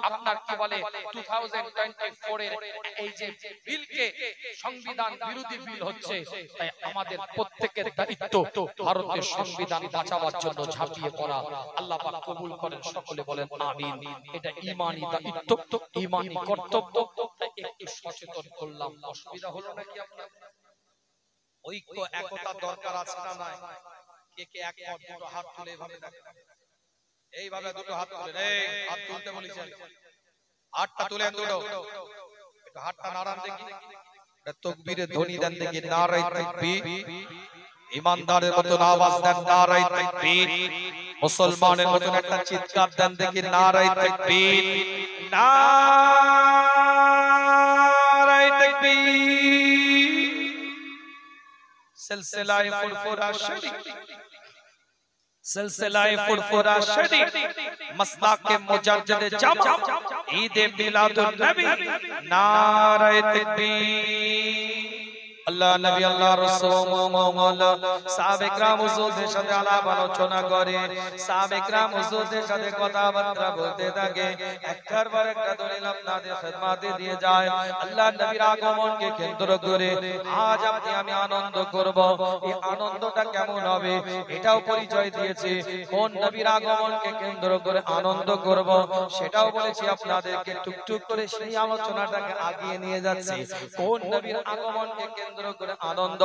আপনার কি বলে 2024 এর এই যে বিলকে সংবিধান বিরোধী বিল হচ্ছে, তাই আমাদের প্রত্যেকের দায়িত্ব ভারতের সংবিধান বাঁচাবার জন্য ঝাঁপিয়ে পড়া। আল্লাহ পাক কবুল করেন, সকলে বলেন আমিন। এটা ঈমানি দায়িত্ব, ঈমানি কর্তব্য। একটু সচেতন করলাম, অসুবিধা হলো নাকি আপনার? ঐক্য একতা দরকার আছে না নাই? কে কে একমত? দুটো হাত তুলে এইভাবে দেখেন, এইভাবে দুটো হাত তুলে, এই হাত তুলতে বলেছেন, হাতটা তুলেন দুটো, একটু হাতটা নাড়ান দেখি, তাকবীরের ধ্বনি দেন দেখি, নারায়ে তাকবীর, ইমানদারের মতো আওয়াজ দেন নারায়ে তাকবীর, মুসলমানের মতো একটা চিৎকার দেন দেখি, নারায়ে তাকবীর, নারায়ে তাকবীর। সিলসিলায়ে ফুরফুরা শরীফ, সিলসিলায়ে ফুরফুরা শরীফ, মাসলাকে মুজাদ্দিদে জামা, ঈদে মিলাদুন নবী, নারায়ে তাকবীর। আল্লাহ নবী আল্লাহ রাসূল মাওলানা সাহাবে کرام হুজুরদের সাথে আলাপ আলোচনা করে, সাহাবে کرام হুজুরদের সাথে কথাবার্তা বলতে থাকে, একটার পর একটা দলিল আপনাদের খিদমতে দিয়ে যায়। আল্লাহ নবীর আগমনকে কেন্দ্র করে আজ আপনি আমি আনন্দ করব। এই আনন্দটা কেমন হবে এটাও পরিচয় দিয়েছে। কোন নবীর আগমনকে কেন্দ্র করে আনন্দ করব সেটাও বলেছি আপনাদেরকে, টুকটুক করে সেই আলোচনাটাকে আগিয়ে নিয়ে যাচ্ছি। কোন নবীর আগমনকে কেন্দ্র করে আনন্দ,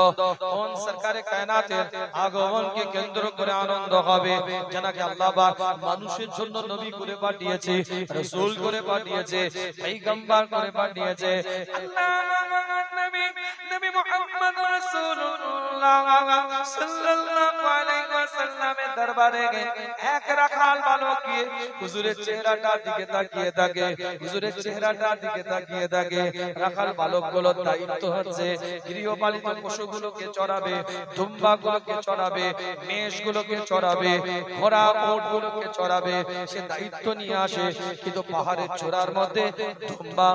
কোন সরকারে কায়নাতের আগমনকে কেন্দ্র করে আনন্দ হবে, জানাকে আল্লাহ পাক মানুষের জন্য নবী করে পাঠিয়েছে, রাসূল করে পাঠিয়েছে, পয়গম্বর করে পাঠিয়েছে। আল্লাহ নবী নবী মুহাম্মদ রাসূলুল্লাহ সাল্লাল্লাহু আলাইহি ওয়াসাল্লামের দরবারে এক রাখাল বালক গিয়ে হুজুরের চেহারাটার দিকে তাকিয়ে থাকে, হুজুরের চেহারাটার দিকে তাকিয়ে থাকে। রাখাল বালকগুলোর দায়িত্ব হচ্ছে গৃহপালিত পশুগুলোকে চড়াবে, দুম্বাগুলোকে চড়াবে, মেষগুলোকে চড়াবে, ঘোড়া উটগুলোকে চড়াবে, সে দায়িত্ব নিয়ে আসে। কিন্তু পাহাড়ের চূড়ার মধ্যে দুম্বা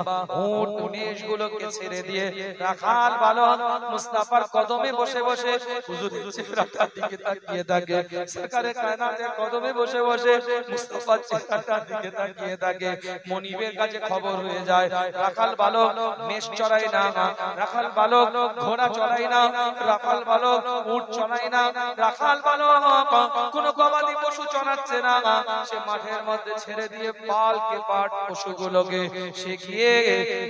উট মেষগুলোকে ছেড়ে দিয়ে রাখাল বালক মুস্তাফার কদমে বসে বসে হুজুরের চেহারাটার দিকে তাকিয়ে থাকে, সরকারে কায়নাতের কদমে বসে বসে মুস্তাফার চেহারাটার দিকে তাকিয়ে থাকে। মনিবের কাছে খবর হয়ে যায় রাখাল বালক মেষ চড়ায় না, রাখাল বালক ঘোড়া চড়ায় না, রাখাল বালক উট চড়ায় না, রাখাল বালক কোন গবাদি পশু চড়াচ্ছে না। সে মাঠের মধ্যে ছেড়ে দিয়ে পালকে পাট পশুগুলোকে সে গিয়ে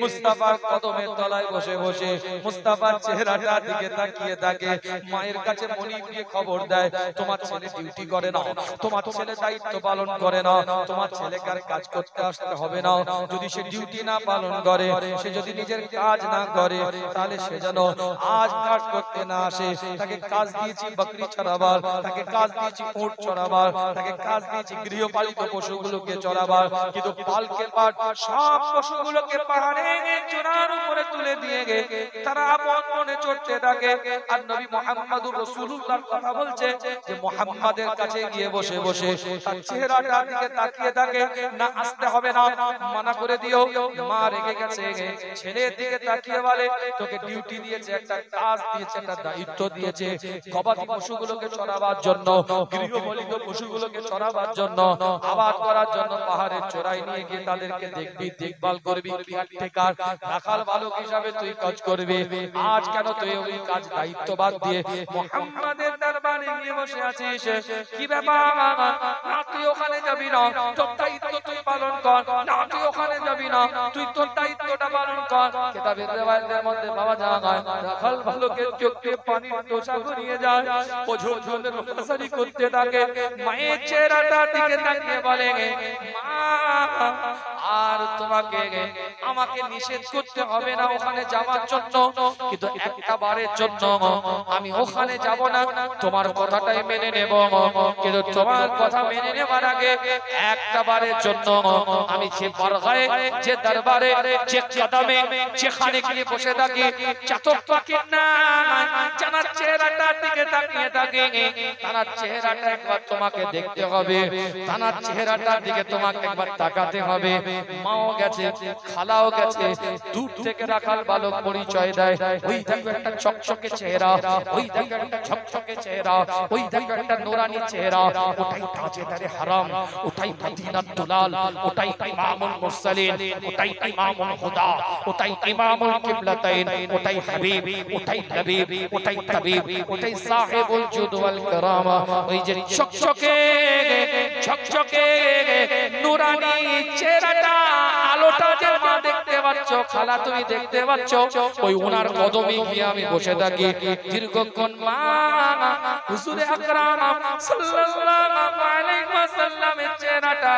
মুস্তাফার কদমের তলায় বসে বসে মুস্তাফার চেহারাটার দিকে তাকিয়ে থাকে। মায়ের কাছে মনিব গিয়ে খবর দেয়, তোমার ছেলে ডিউটি করে না, তোমার ছেলে দায়িত্ব পালন করে না, তোমার ছেলেকে আর কাজ করতে আসতে হবে না। যদি সে ডিউটি না পালন করে, সে যদি নিজের কাজ না করে, তাহলে সে যেন আজ কাজ করতে না আসে। তাকে কাজ দিয়েছি বকরি চড়াবার, তাকে কাজ দিয়েছি উট চড়াবার, তাকে কাজ দিয়েছি গৃহপালিত পশুগুলোকে চড়াবার, কিন্তু পালকে পাট সব পশুগুলোকে পাহাড়ে চূড়ার উপরে তুলে দিয়ে তারা আপন মনে চড়তে থাকে। আর নবী মুহাম্মদুর রাসূলুল্লাহর কথা বলছে যে মুহাম্মাদের কাছে গিয়ে বসে বসে তার চেহারাটার দিকে তাকিয়ে থাকে, না আসতে হবে না, মানা করে দিও। মা রেগে গেছে, ছেলের দিকে তাকিয়ে বলে, তোকে ডিউটি দিয়েছে, একটা কাজ দিয়েছে, একটা দায়িত্ব দিয়েছে, গবাদি পশুগুলোকে চড়াবার জন্য, গৃহপালিত পশুগুলোকে চড়াবার জন্য, আবাদ করার জন্য পাহাড়ের চূড়ায় নিয়ে গিয়ে তাদেরকে দেখবি, দেখভাল করবি, কেয়ারটেকার রাখাল বালক হিসাবে তুই কাজ করবি। আজ কেন তুই ওই কাজ দায়িত্ব বাদ দিয়ে মুহাম্মাদের দরবারে গিয়ে বসে আছিস? কি ব্যাপার? না তুই ওখানে যাবি না, তোর দায়িত্ব তুই পালন কর। না তুই ওখানে যাবি না, তুই তোর দায়িত্বটা পালন কর। কিতাবের রিওয়ায়াতের মধ্যে পাওয়া যায় রাখাল বালকের চোখে পানির তোষা গড়িয়ে যায়, ওঝর ঝনের রসারি করতে থাকে। মায়ের চেহারাটার দিকে তাকিয়ে বলে, মা আর তোমাকে আমাকে নিষেধ করতে হবে না ওখানে যাওয়ার জন্য, কিন্তু একটা বারের জন্য আমি ওখানে যাব না, তোমার কথাটাই মেনে নেব। কিন্তু তোমার কথা মেনে নেবার আগে একটা বারের জন্য আমি যে বরগায়ে, যে দরবারে, যে কদমে, যেখানে গিয়ে বসে থাকি, চাতক পাখির না জানার চেহারাটার দিকে তাকিয়ে থাকি, তার চেহারাটা একবার তোমাকে দেখতে হবে, তার চেহারাটার দিকে তোমাকে একবার তাকাতে হবে। মাও গেছে, খালাও গেছে, দূর থেকে রাখাল বালক পরিচয় দেয়, ওই দেখো একটা চকচকে চেহারা, ওই দেখো একটা ঝকঝকে চেহারা, ওই দেখো একটা নুরানি চেহারা, ওটাই তাজেদারে হারাম, ওটাই মদিনার দুলাল, ওটাই ইমামুল মুরসালিন, ওটাই ইমামুল হুদা, ওটাই ইমামুল কিবলাতাইন, ওটাই হাবিব, ওটাই নবীব, ওটাই তাবিব, ওটাই সাহেবুল জুদ ওয়াল কারামা। ওই যে চকচকে ঝকঝকে নুরানি চেহারাটা, আলোটা যে মা দেখতে পাচ্ছ, খালা তুমি দেখতে পাচ্ছ, ওই ওনার কদমে গিয়ে আমি বসে থাকি দীর্ঘক্ষণ। মা হুজুরে আকরাম সাল্লাল্লাহু আলাইহি ওয়াসাল্লামের চেহারাটা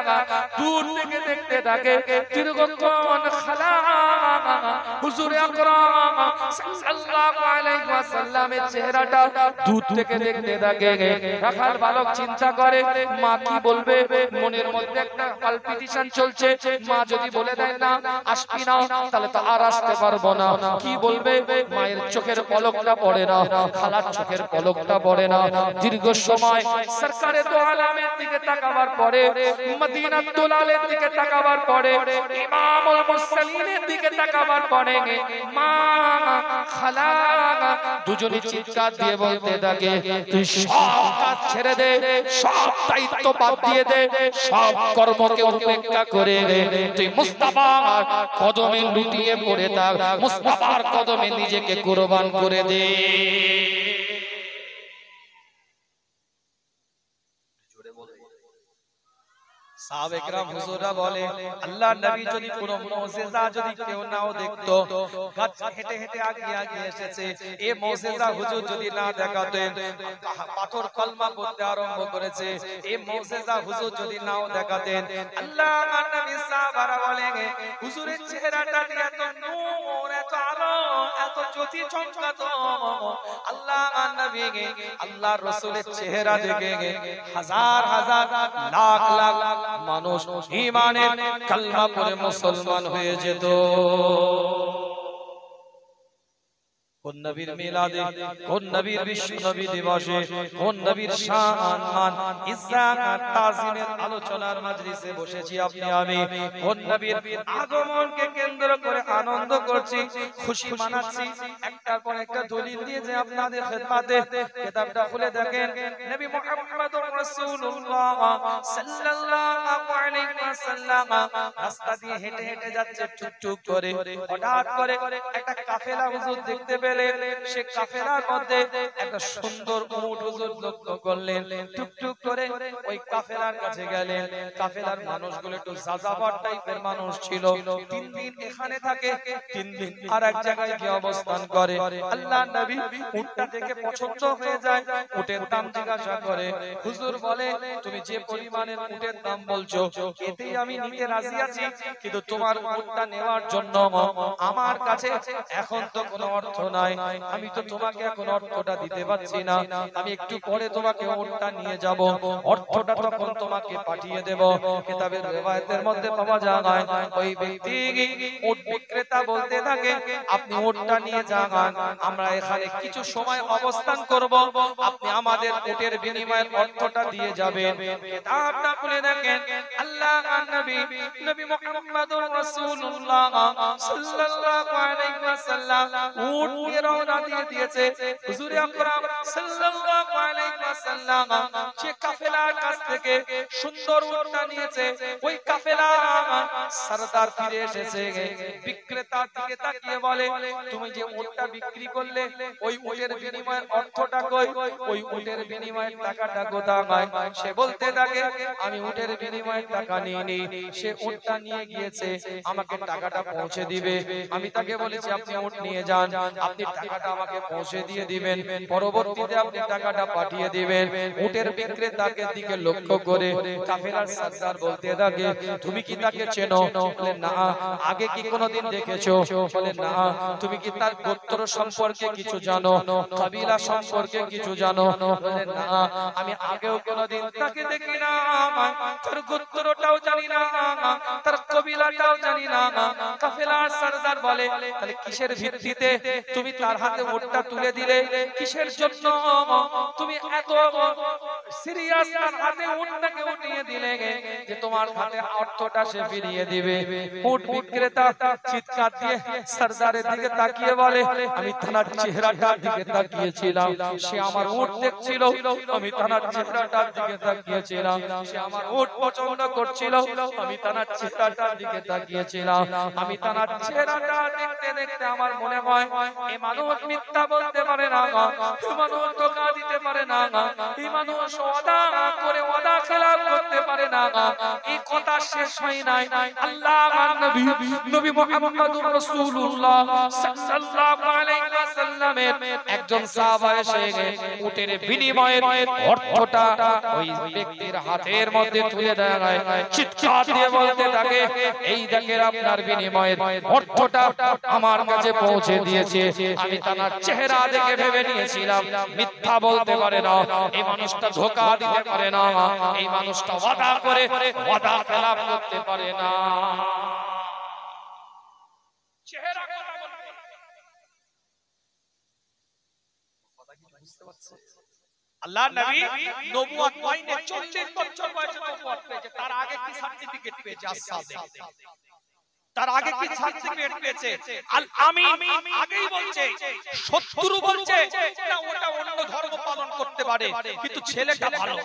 দূর থেকে দেখতে থাকে দীর্ঘক্ষণ। খালা হুজুরে আকরাম সাল্লাল্লাহু আলাইহি ওয়াসাল্লামের চেহারাটা দূর থেকে দেখতে থাকে। রাখাল বালক চিন্তা করে মা কি বলবে, মনের মধ্যে একটা পালপিটেশন চলছে। মা যদি বলে দেয় না আসবি না, তাহলে তো আর আসতে পারবো না, কি বলবে? মায়ের চোখের পলকটা পড়ে না, খালার চোখের পলকটা পড়ে না। দীর্ঘ সময় সরকারে দো আলামের দিকে তাকাবার পরে, মদিনার দুলালের দিকে তাকাবার পরে, ইমামুল মুরসালিনের দিকে তাকাবার পরে, মা খালা দুজনে চিৎকার দিয়ে বলতে থাকে, তুই সব কাজ ছেড়ে দে, সব দায়িত্ব বাদ দিয়ে দে, সব কর্মকে উপেক্ষা করে তুই মুস্তাফার কদমে লুটিয়ে পড়ে থাক, মুস্তাফার কদমে নিজেকে কুরবান করে দে। সাহাবে کرام হুজুররা বলে, আল্লাহর নবী যদি কোনো মুজিজা যদি কেউ নাও দেখতো, গাছ হেঁটে হেঁটে আগে এসেছে, এই মুজিজা হুজুর যদি না দেখাতেন, পাথর কলমা পড়তে আরম্ভ করেছে, এই মুজিজা হুজুর যদি নাও দেখাতেন, আল্লাহর নবী সাহাবারা বলে, হুজুরের চেহারাটা দিয়ে এত নূর, এত আলো, এত জ্যোতি চমকাতো, আল্লাহর নবী আল্লাহর রাসূলের চেহারা দেখে হাজার হাজার লাখ লাখ মানুষ ঈমানের কালমা পড়ে মুসলমান হয়ে যেত। কোন নবীর মিলাদে, কোন নবীর বিশ্ব নবী দিবসে, কোন নবীর শান মান ইজ্জত আর তাজিমের আলোচনার মাজলিসে বসেছি আপনি আমি, কোন নবীর আগমনকে কেন্দ্র করে আনন্দ করছি, খুশি মানাচ্ছি। একটার পর একটা দলিল দিয়ে যে আপনাদের খেদমতে কিতাবটা খুলে দেখেন, নবী মুহাম্মদুর রাসূলুল্লাহ সাল্লাল্লাহু আলাইহি ওয়াসাল্লাম রাস্তা দিয়ে হেঁটে হেঁটে যাচ্ছে টুকটুক করে, হঠাৎ করে একটা কাফেলা হুজুর দেখতে পেলেন। পেলেন সে কাফেলার মধ্যে একটা সুন্দর উট হুজুর লক্ষ্য করলেন, টুকটুক করে ওই কাফেলার কাছে গেলেন। কাফেলার মানুষগুলো একটু যাযাবর টাইপের মানুষ ছিল। 3 দিন এখানে থাকে, 3 দিন আর এক জায়গায় গিয়ে অবস্থান করে। আল্লাহর নবী উটটা দেখে পছন্দ হয়ে যায়, উটের দাম জিজ্ঞাসা করে। হুজুর বলে, তুমি যে পরিমাণের উটের দাম বলছো এতেই আমি নিতে রাজি আছি, কিন্তু তোমার উটটা নেওয়ার জন্য আমার কাছে এখন তো কোনো অর্থ নাই, আমি তো তোমাকে এখন অর্থটা দিতে পারছি না, আমি একটু পরে তোমাকে উটটা নিয়ে যাব, অর্থটা তখন তোমাকে পাঠিয়ে দেব। কিতাবের রিওয়ায়াতের মধ্যে পাওয়া যায় ওই ব্যক্তি উট বিক্রেতা বলতে থাকে, আপনি উটটা নিয়ে যান, আমরা এখানে কিছু সময় অবস্থান করব, আপনি আমাদের উটের বিনিময়ে অর্থটা দিয়ে যাবেন। কিতাবটা খুলে দেখেন আল্লাহর নবী নবী মুহাম্মদুর রাসূলুল্লাহ সাল্লাল্লাহু আলাইহি ওয়াসাল্লাম উট নিয়ে রওনা দিয়ে দিয়েছে। হুজুর আকরাম সাল্লাল্লাহু আলাইহি ওয়াসাল্লাম যে কাফেলার কাছ থেকে সুন্দর উটটা নিয়েছে, ওই কাফেলা সরদার ফিরে এসেছে। বিক্রেতার দিকে তাকিয়ে বলে, তুমি যে উটটা বিক্রি করলে ওই উটের বিনিময়ে অর্থটা কই? ওই উটের বিনিময়ে টাকাটা কোথায়? সে বলতে থাকে, আমি উটের বিনিময়ে টাকা নিইনি, সে উটটা নিয়ে গিয়েছে, আমাকে টাকাটা পৌঁছে দিবে। আমি তাকে বলেছি আপনি উট নিয়ে যান, আপনি টাকাটা আমাকে পৌঁছে দিয়ে দিবেন, পরবর্তীতে আপনি টাকাটা পাঠিয়ে দিবেন। উটের বিক্রেতাকে দিকে লক্ষ্য করে কাফেলার সরদার বলতে থাকে, তুমি কি তাকে চেনো? বলে না। আগে কি কোনোদিন দেখেছো? বলে না। তুমি কি তার গোত্র সম্পর্কে কিছু জানো? কবিলা সম্পর্কে কিছু জানো? বলে না, আমি আগেও কোনোদিন তাকে দেখি না, তার গোত্রটাও জানি না, তার কবিলাটাও জানি না। কাফেলার সরদার বলে, তাহলে কিসের ভিত্তিতে তুমি তার হাতে উটটা তুলে দিলে? কিসের জন্য তুমি এত সিরিয়াস তার হাতে উটটাকে উঠিয়ে দিলে যে তোমার হাতে অর্থটা সে ফিরিয়ে দিবে? উট বিক্রেতা চিৎকার দিয়ে সরদারের দিকে তাকিয়ে বলে, আমি তার চেহারাটার দিকে তাকিয়েছিলাম, সে আমার উট দেখছিল, আমি তার চেহারাটার দিকে তাকিয়েছিলাম, সে আমার উট পছন্দ করছিল, আমি তার চেহারাটার দিকে তাকিয়েছিলাম, আমি তার চেহারাটা দেখতে দেখতে আমার মনে হয় এই মানুষ মিথ্যা বলতে পারে না, এই মানুষ ধোঁকা দিতে পারে না, এই মানুষ ওয়াদা করে ওয়াদা খেলাফ করতে পারে না। এই কথা শেষ হয় নাই, আল্লাহর নবী নবী মুহাম্মদুর রাসূলুল্লাহ সাল্লাল্লাহু আলাইহি ওয়াসাল্লামের একজন সাহাবা এসে উটের বিনিময়ে অর্থটা ওই ব্যক্তির হাতের মধ্যে তুলে দেয়, চিৎকার দিয়ে বলতে থাকে, এই দেখেন আপনার বিনিময়ের অর্থটা আমার কাছে পৌঁছে দিয়েছে। আমি তার চেহারা দেখে ভেবে নিয়েছিলাম মিথ্যা বলতে পারে না, এই মানুষটা ধোঁকা দিতে পারে না, এই মানুষটা ওয়াদা করে ওয়াদা খেলাফ করতে পারে না। চেহারা কথা বলবে, কথা কি বুঝতে পারছেন? আল্লাহর নবী নবুয়ত পাইনে 40 বছর বয়সে নবুয়ত পেয়েছে, তার আগে কি সার্টিফিকেট পেয়েছে? আস-সাদিক। তার আগে কি সার্টিফিকেট পেয়েছে? আল আমিন। আগেই বলছে, শত্রু বলছে না ওটা অন্য ধর্ম পালন করতে পারে, কিন্তু ছেলেটা ভালো।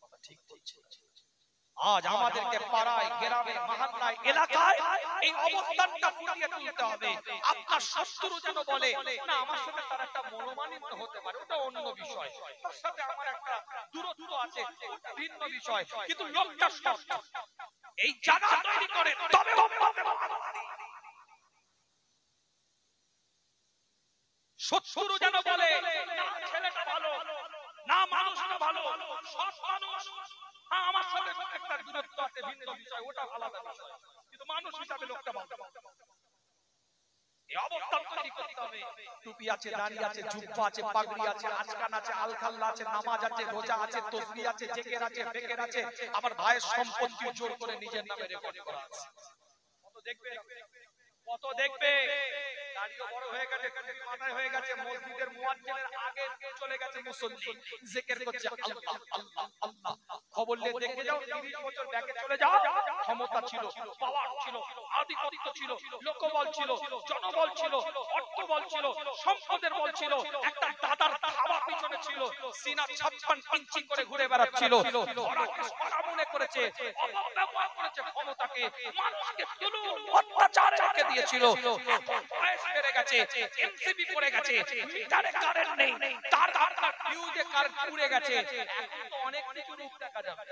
কথা ঠিক বলছে। আজ আমাদেরকে পাড়ায়, গ্রামে, মহল্লায়, এলাকায় এই অবস্থানটা ফুটিয়ে তুলতে হবে। আপনার শত্রু যেন বলে না আমার সাথে তার একটা মনোমালিন্য হতে পারে, ওটা অন্য বিষয়, তার সাথে আমার একটা দূরত্ব আছে, ওটা ভিন্ন বিষয়, কিন্তু লোকটা সৎ, এই জায়গা তৈরি করে তবে শত্রু যেন বলে না ছেলেটা ভালো, না মানুষটা ভালো, সৎ মানুষ, হ্যাঁ আমার সাথে একটা দূরত্ব আছে, ভিন্ন বিষয়, ওটা আলাদা বিষয়, কিন্তু মানুষ হিসাবে লোকটা ভালো। এই অবস্থান তৈরি করতে হবে। টুপি আছে, দাড়ি আছে, জুব্বা আছে, পাগড়ি আছে, আজকান আছে, আলখাল্লা আছে, নামাজ আছে, রোজা আছে, তাসবিহ আছে, জিকির আছে, ফিকির আছে, আমার ভাইয়ের সম্পত্তি জোর করে নিজের নামে রেকর্ড করা আছে। কত দেখবে, কত দেখবে, দাড়িও বড় হয়ে গেছে, টুপি মাথায় হয়ে গেছে, মসজিদের মুয়াজ্জিনের আগে চলে গেছে মুসল্লি, জিকির করছে আল্লাহ আল্লাহ আল্লাহ। খবর নিয়ে দেখে যাও, 30 বছর ব্যাকে চলে যাও, ক্ষমতা ছিল, পাওয়ার ছিল, আধিপত্য ছিল, লোকবল ছিল, জনবল ছিল, অর্থবল ছিল, সম্পদের বল ছিল, একটা দাদার খাওয়া পিছনে ছিল, সিনা 56 ইঞ্চি করে ঘুরে বেড়াচ্ছিল, ধরাকে সরা মনে করেছে, অপব্যবহার করেছে ক্ষমতাকে, মানুষকে জুলুম অত্যাচারে রেখে দিয়েছিল। বয়স বেড়ে গেছে, এমসিবি পড়ে গেছে, মিটারে কারেন্ট নেই, তার ফিউজে কারেন্ট পুড়ে গেছে, এখন তো অনেক কিছু রূপ দেখা যাবে।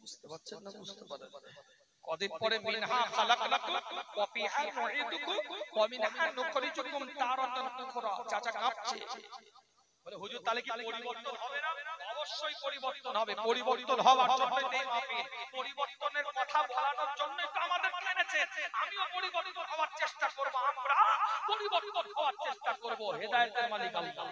বুঝতে পারছেন না? বুঝতে পারেন? কদিন পরে মিনহা খালাকনাকুম ওয়া ফিহা নুঈদুকুম ওয়া মিনহা নুখরিজুকুম তারাতান উখরা। চাচা কাঁপছে, বলে হুজুর তাহলে কি পরিবর্তন হবে না? অবশ্যই পরিবর্তন হবে। পরিবর্তন হওয়ার জন্যই এই মাহফিল, পরিবর্তনের কথা বলানোর জন্যই তো আমাদের এনেছেন। আমিও পরিবর্তন হওয়ার চেষ্টা করব, আমরা পরিবর্তন হওয়ার চেষ্টা করব। হেদায়েতের মালিক আল্লাহ।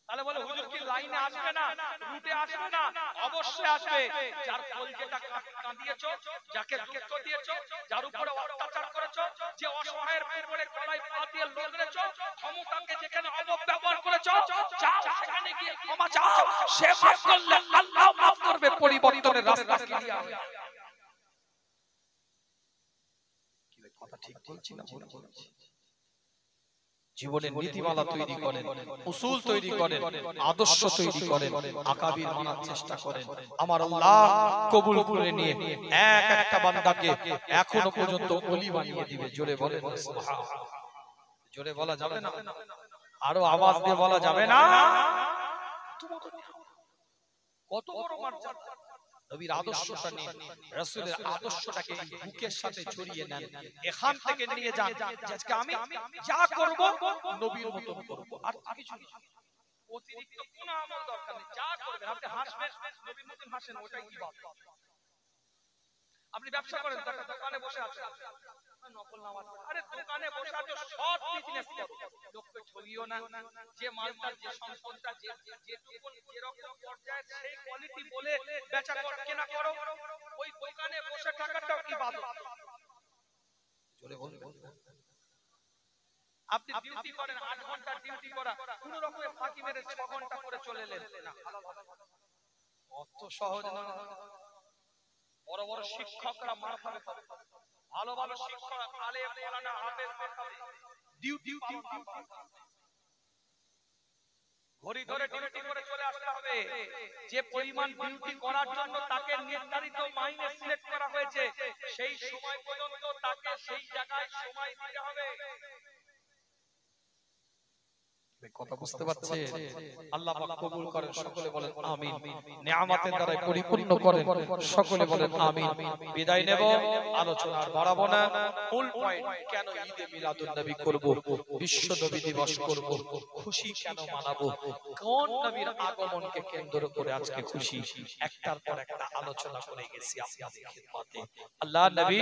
তাহলে বলে হুজুর কি লাইনে আসবে না, রুটে আসবে না? অবশ্যই আসবে। যার কলজেটা কাঁদিয়েছো, যাকে দুঃখ দিয়েছো, যার উপরে অত্যাচার করেছো, যে অসহায়ের উপরে গলায় পা দিয়ে লড়েছো, ক্ষমতাকে যেখানে অপব্যবহার করেছো, যাও সেখানে গিয়ে ক্ষমা চাও। সে মাফ করলে আল্লাহ মাফ করবে। পরিবর্তনের রাস্তা ক্লিয়ার হবে। কি কথা ঠিক বলছি না ভুল বলছি? জীবনের নীতিমালা তৈরি করেন, উসুল তৈরি করেন, আদর্শ তৈরি করেন, আকাবির মানার চেষ্টা করেন। আমার আল্লাহ কবুল করে নিয়ে এক একটা বান্দাকে এখনো পর্যন্ত ওলি বানিয়ে দিবে। জোরে বলেন সুবহানাল্লাহ। জোরে বলা যাবে না? আরো আওয়াজ দিয়ে বলা যাবে না? কত বড় মর্যাদা! নবীর আদর্শটা নিন, রাসূলের আদর্শটাকে বুকের সাথে ছড়িয়ে নেন। এখান থেকে নিয়ে যান, আজকে আমি যা করব নবীর মতন করব, আর কিছু না। অতিরিক্ত কোনো আমল দরকার নেই। যা করবেন, আপনি হাসবেন, নবীর মতন হাসেন, ওটাই কি বাত? আপনি ব্যবসা করেন, দোকানে বসে আছেন, নকল নামাজ, আরে দোকানে বসে আছো, সৎ বিজনেস করো, লোককে ঠকিও না। যে মালটা, যে সম্পদটা, যেটুকু যেরকম পর্যায়ে সেই কোয়ালিটি বলে বেচা কেনা করো, ওই দোকানে বসে থাকাটাও ইবাদত। জোরে বলবেন। আপনি ডিউটি করেন, 8 ঘন্টা ডিউটি করা, কোন রকমে ফাঁকি মেরে 6 ঘন্টা করে চলে এলেন না, অত সহজ না। বড় বড় শিক্ষকরা মার খাবে, ভালো ভালো শিক্ষকরা আলেম মাওলানা হাফেজ মার খাবে। ডিউটি ঘড়ি ধরে ডিউটি করে চলে আসতে হবে। যে পরিমাণ ডিউটি করার জন্য তাকে নির্ধারিত মাইনে সিলেক্ট করা হয়েছে, সেই সময় পর্যন্ত তাকে সেই জায়গায় সময় দিতে হবে। কথা বুঝতে পারছেন? আল্লাহ পাক কবুল করেন, সকলে বলেন আমিন। নিয়ামতের দ্বারা পরিপূর্ণ করেন, সকলে বলেন আমিন। বিদায় নেব, আলোচনা আর বাড়াবো না। মূল পয়েন্ট, কেন ঈদে মিলাদুন নবী করব, বিশ্ব নবী দিবস করব, খুশি কেন মানাবো, কোন নবীর আগমনকে কেন্দ্র করে আজকে খুশি, একটার পর একটা আলোচনা করে গেছি আপনাদের খিদমতে। আল্লাহ নবী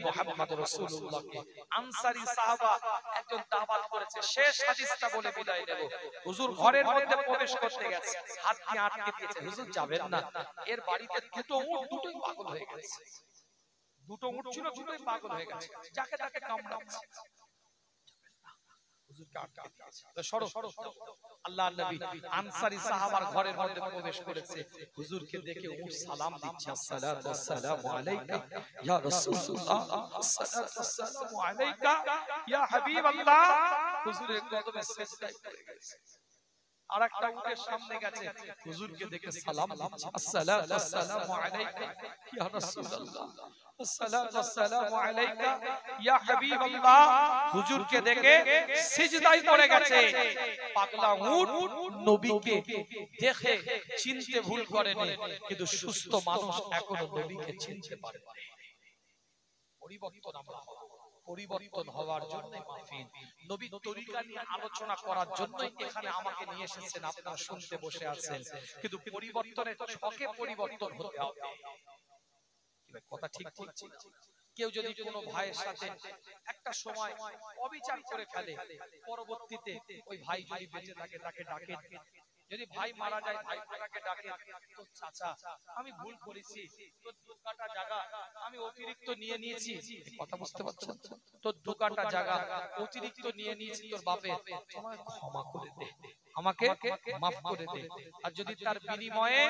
মুহাম্মদ রাসূলুল্লাহকে আনসারী সাহাবা একজন দাওয়াত করেছে। শেষ হাদিসটা বলে বিদায় নেব। হুজুর ঘরের মধ্যে প্রবেশ করতে গেছে, হাত দিয়ে আটকে দিয়েছে, হুজুর যাবেন না। এর বাড়িতে দুটো উট, দুটোই পাগল হয়ে গেছে। দুটো উট ছিল, দুটোই পাগল হয়ে গেছে, যাকে তাকে কামড়াচ্ছে। হুজুরকে আটকে দিয়েছে। তো সরো, আল্লাহর নবী আনসারী সাহাবার ঘরের মধ্যে প্রবেশ করেছে। হুজুরকে দেখে উট সালাম দিচ্ছে, আসসালাতু ওয়াসসালামু আলাইকা ইয়া রাসূলুল্লাহ, আসসালাতু ওয়াসসালামু আলাইকা ইয়া হাবিবাল্লাহ। হুজুরের কদমে সিজদায় পড়ে গেছে। আরেকটা উটের সামনে গেছে, হুজুরকে দেখে সালাম দিচ্ছে, আসসালাতু ওয়াসসালামু আলাইকা ইয়া রাসূলুল্লাহ, আসসালাতু ওয়াসসালামু আলাইকা ইয়া হাবিবাল্লাহ। হুজুরকে দেখে সিজদায় পড়ে গেছে। পাগলা উট নবীকে দেখে চিনতে ভুল করেনি, কিন্তু সুস্থ মানুষ এখনো নবীকে চিনতে পারে না। পরিবর্তন আমরা হব, পরিবর্তন হওয়ার জন্য মাহফিল, নবীর তরিকা নিয়ে আলোচনা করার জন্য এখানে আমাকে নিয়ে এসেছেন, আপনারা শুনতে বসে আছেন, কিন্তু পরিবর্তনের ছকে পরিবর্তন হতে হবে। কথা ঠিক বলছি না? কেউ যদি কোনো ভাইয়ের সাথে একটা সময় অবিচার করে ফেলে, পরবর্তীতে ওই ভাই যদি বেঁচে থাকে তাকে ডাকে, যদি ভাই মারা যায় ভাইটাকে ডাকে, তো চাচা আমি ভুল করেছি, তোর 2 কাঠা জায়গা আমি অতিরিক্ত নিয়ে নিয়েছি, কথা বুঝতে পারছেন? তোর 2 কাঠা জায়গা অতিরিক্ত নিয়ে নিয়েছি তোর বাপের, আমাকে ক্ষমা করে দে, আমাকে মাফ করে দে। আর যদি তার বিনিময়ে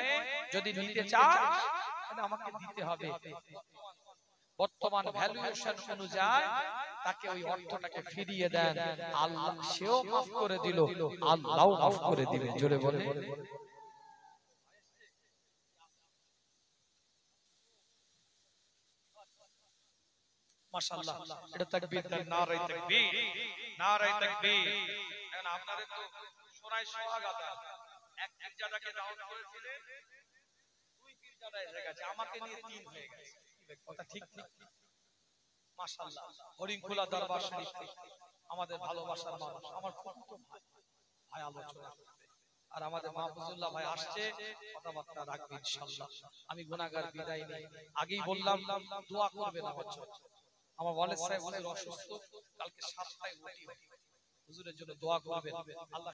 যদি নিতে চাস তাহলে আমাকে দিতে হবে। বর্তমান ভ্যালুয়েশন অনুযায়ী তাকে ওই অর্থটাকে ফিরিয়ে দেন, আল্লাহ সেও মাফ করে দিল, আল্লাহও মাফ করে দিবেন। জোরে বলে মাশাআল্লাহ। এটা তাকবীর দেন, নারে তাকবীর, নারে তাকবীর। এখন আপনাদের তো সোনায় সোহাগাতা এক পীরজাদাকে দাওয়াত করেছিলেন, দুই পীরজাদা এসে গেছে, আমাকে নিয়ে তিন হয়ে গেছে। কথা ঠিক না? মাশাআল্লাহ। হরিণখোলা দরবার শরীফ আমাদের ভালোবাসার মানুষ, আমার খুব ভাই ভাই আলোচনা করবে। আর আমাদের মাহফুজুল্লাহ ভাই আসছে, কথাবার্তা রাখবে ইনশাআল্লাহ। আমি গুনাহগার, বিদায় নেই। আগেই বললাম দোয়া করবেন আমার জন্য। আমার ওয়ালেদ সাহেব হুজুর অসুস্থ, কালকে 7টায় ওটি হবে, হুজুরের জন্য দোয়া করবেন। আল্লাহ